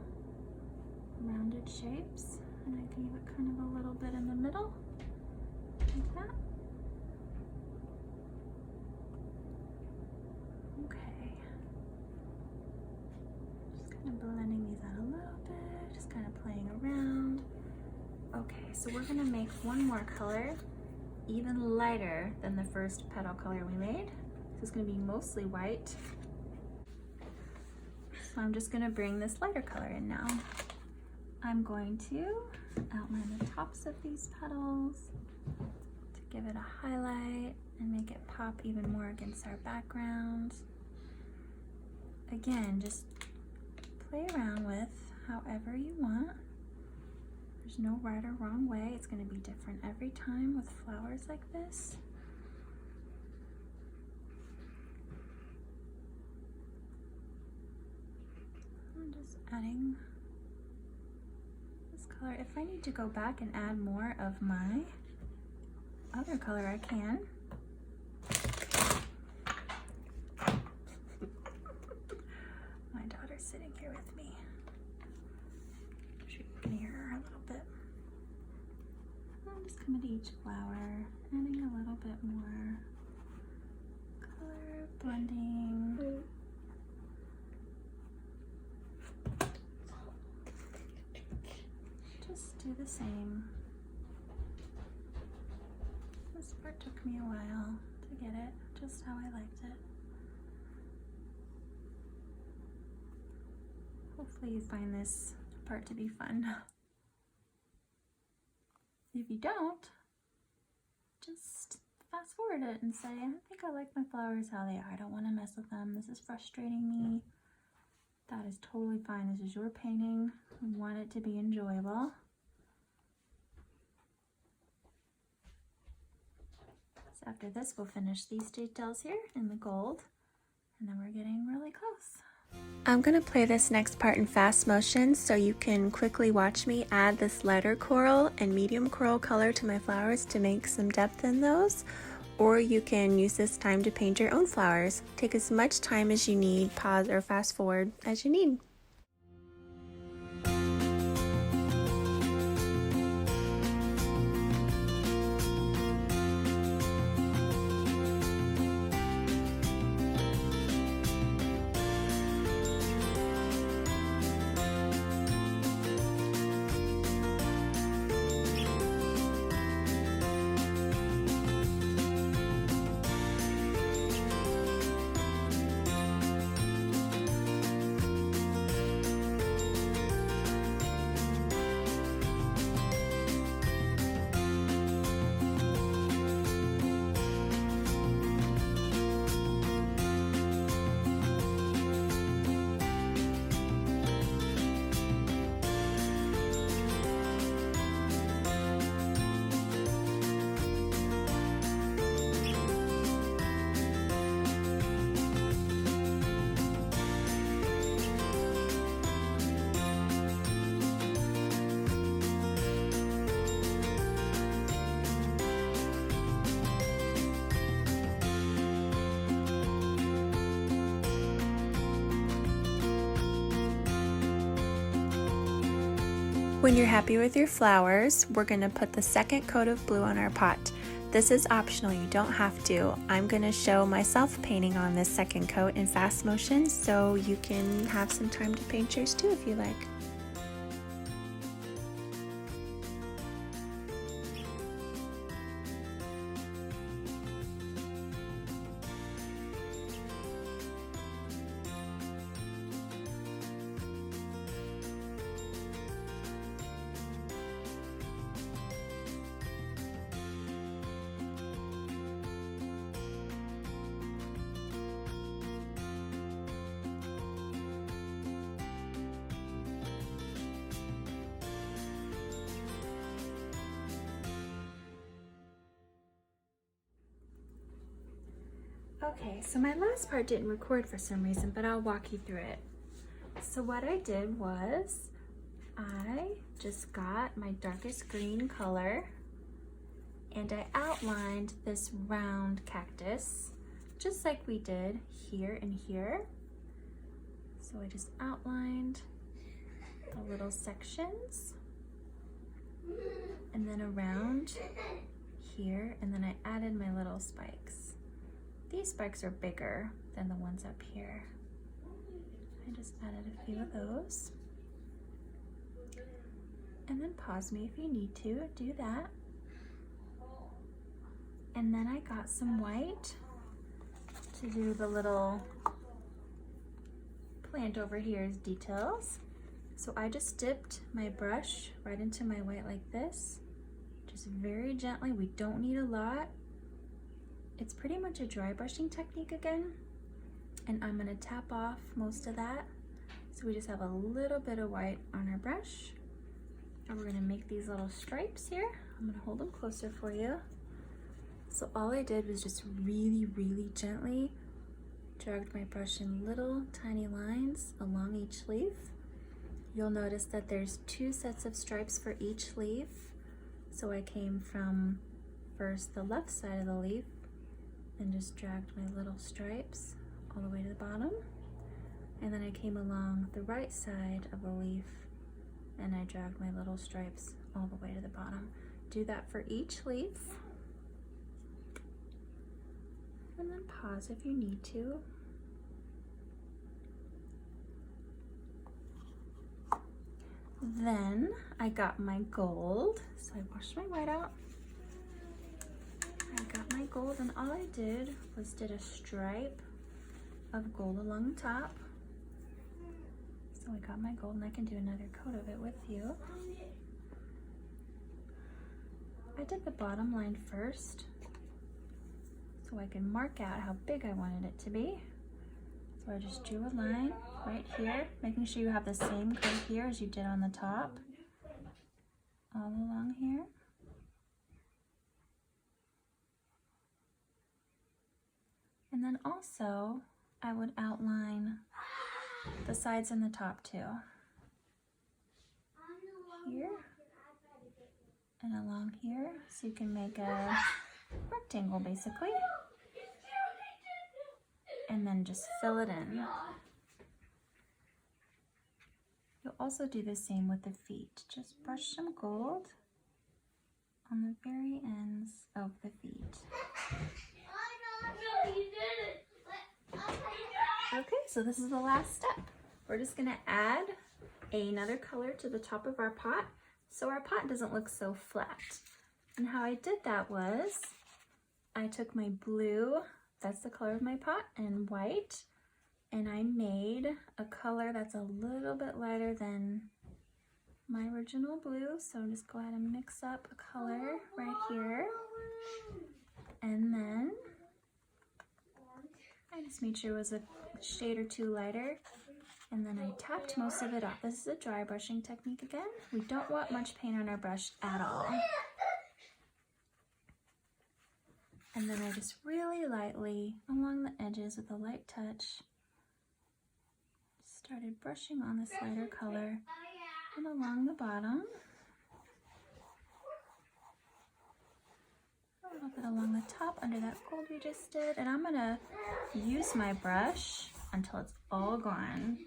rounded shapes, and I gave it kind of a little bit in the middle, like that. Okay. Just kind of blending these out a little bit, just kind of playing around. Okay, so we're gonna make one more color, even lighter than the first petal color we made. This is gonna be mostly white. So I'm just gonna bring this lighter color in now. I'm going to outline the tops of these petals to give it a highlight and make it pop even more against our background. Again, just play around with however you want. There's no right or wrong way. It's going to be different every time with flowers like this. I'm just adding this color. If I need to go back and add more of my other color, I can. My daughter's sitting here with me. I'm sure you can hear her a little bit. I'm just coming to each flower, adding a little bit more color, blending. Just do the same. This part took me a while to get it just how I liked it. Hopefully you find this part to be fun. If you don't, just fast forward it and say, I think I like my flowers how they are. I don't want to mess with them. This is frustrating me. That is totally fine. This is your painting. I want it to be enjoyable. So after this, we'll finish these details here in the gold, and then we're getting really close. I'm going to play this next part in fast motion so you can quickly watch me add this lighter coral and medium coral color to my flowers to make some depth in those, or you can use this time to paint your own flowers. Take as much time as you need, pause or fast forward as you need. When you're happy with your flowers, we're going to put the second coat of blue on our pot. This is optional, you don't have to. I'm going to show myself painting on this second coat in fast motion so you can have some time to paint yours too if you like. Okay, so my last part didn't record for some reason, but I'll walk you through it. So what I did was I just got my darkest green color and I outlined this round cactus just like we did here and here. So I just outlined the little sections and then around here, and then I added my little spikes. These spikes are bigger than the ones up here. I just added a few of those. And then pause me if you need to, do that. And then I got some white to do the little plant over here's details. So I just dipped my brush right into my white like this, just very gently. We don't need a lot. It's pretty much a dry brushing technique again, and I'm gonna tap off most of that. So we just have a little bit of white on our brush, and we're gonna make these little stripes here. I'm gonna hold them closer for you. So all I did was just really, really gently dragged my brush in little tiny lines along each leaf. You'll notice that there's 2 sets of stripes for each leaf. So I came from first the left side of the leaf and just dragged my little stripes all the way to the bottom. And then I came along the right side of the leaf and I dragged my little stripes all the way to the bottom. Do that for each leaf. And then pause if you need to. Then I got my gold, so I washed my white out. I got my gold, and all I did was did a stripe of gold along the top. So I got my gold, and I can do another coat of it with you. I did the bottom line first, so I can mark out how big I wanted it to be. So I just drew a line right here, making sure you have the same curve here as you did on the top, all along here. And then also, I would outline the sides and the top too. Here, and along here, so you can make a rectangle basically. And then just fill it in. You'll also do the same with the feet. Just brush some gold on the very ends of the feet. Okay, so this is the last step. We're just gonna add another color to the top of our pot so our pot doesn't look so flat. And how I did that was I took my blue, that's the color of my pot, and white, and I made a color that's a little bit lighter than my original blue. So just go ahead and mix up a color right here. And then I just made sure it was a shade or 2 lighter. And then I tapped most of it off. This is a dry brushing technique again. We don't want much paint on our brush at all. And then I just really lightly, along the edges with a light touch, started brushing on this lighter color and along the bottom. A little bit along the top under that gold we just did. And I'm gonna use my brush until it's all gone.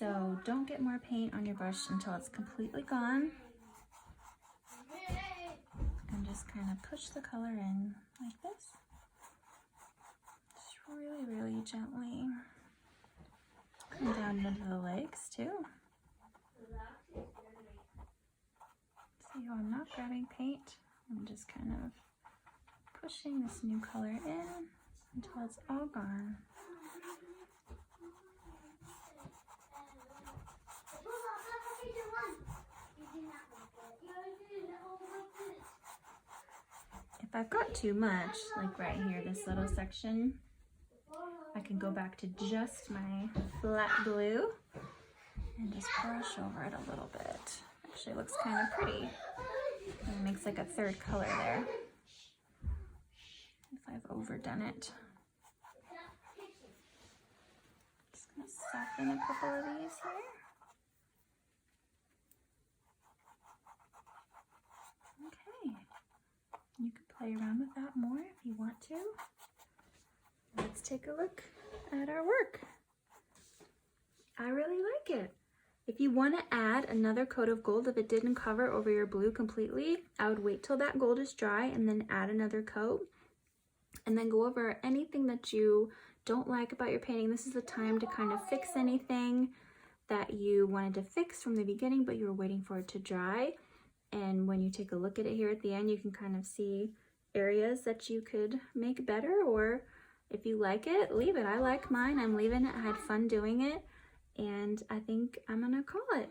So don't get more paint on your brush until it's completely gone. And just kind of push the color in like this. Just really, really gently. Come down into the legs too. See how I'm not grabbing paint? I'm just kind of pushing this new color in until it's all gone. If I've got too much, like right here, this little section, I can go back to just my flat blue and just brush over it a little bit. Actually looks kind of pretty. And it makes like a third color there if I've overdone it. Just gonna soften a couple of these here. Okay, you can play around with that more if you want to. Let's take a look at our work. I really like it. If you want to add another coat of gold, if it didn't cover over your blue completely, I would wait till that gold is dry and then add another coat. And then go over anything that you don't like about your painting. This is the time to kind of fix anything that you wanted to fix from the beginning, but you were waiting for it to dry. And when you take a look at it here at the end, you can kind of see areas that you could make better, or if you like it, leave it. I like mine. I'm leaving it. I had fun doing it. And I think I'm gonna call it.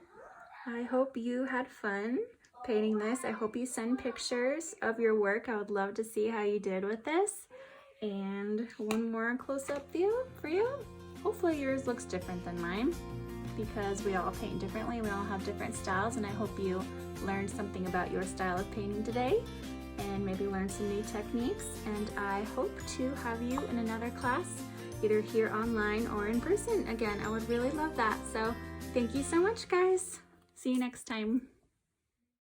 I hope you had fun painting this. I hope you send pictures of your work. I would love to see how you did with this. And one more close-up view for you. Hopefully yours looks different than mine, because we all paint differently. We all have different styles, and I hope you learned something about your style of painting today and maybe learn some new techniques. And I hope to have you in another class, either here online or in person. Again, I would really love that. So thank you so much, guys. See you next time.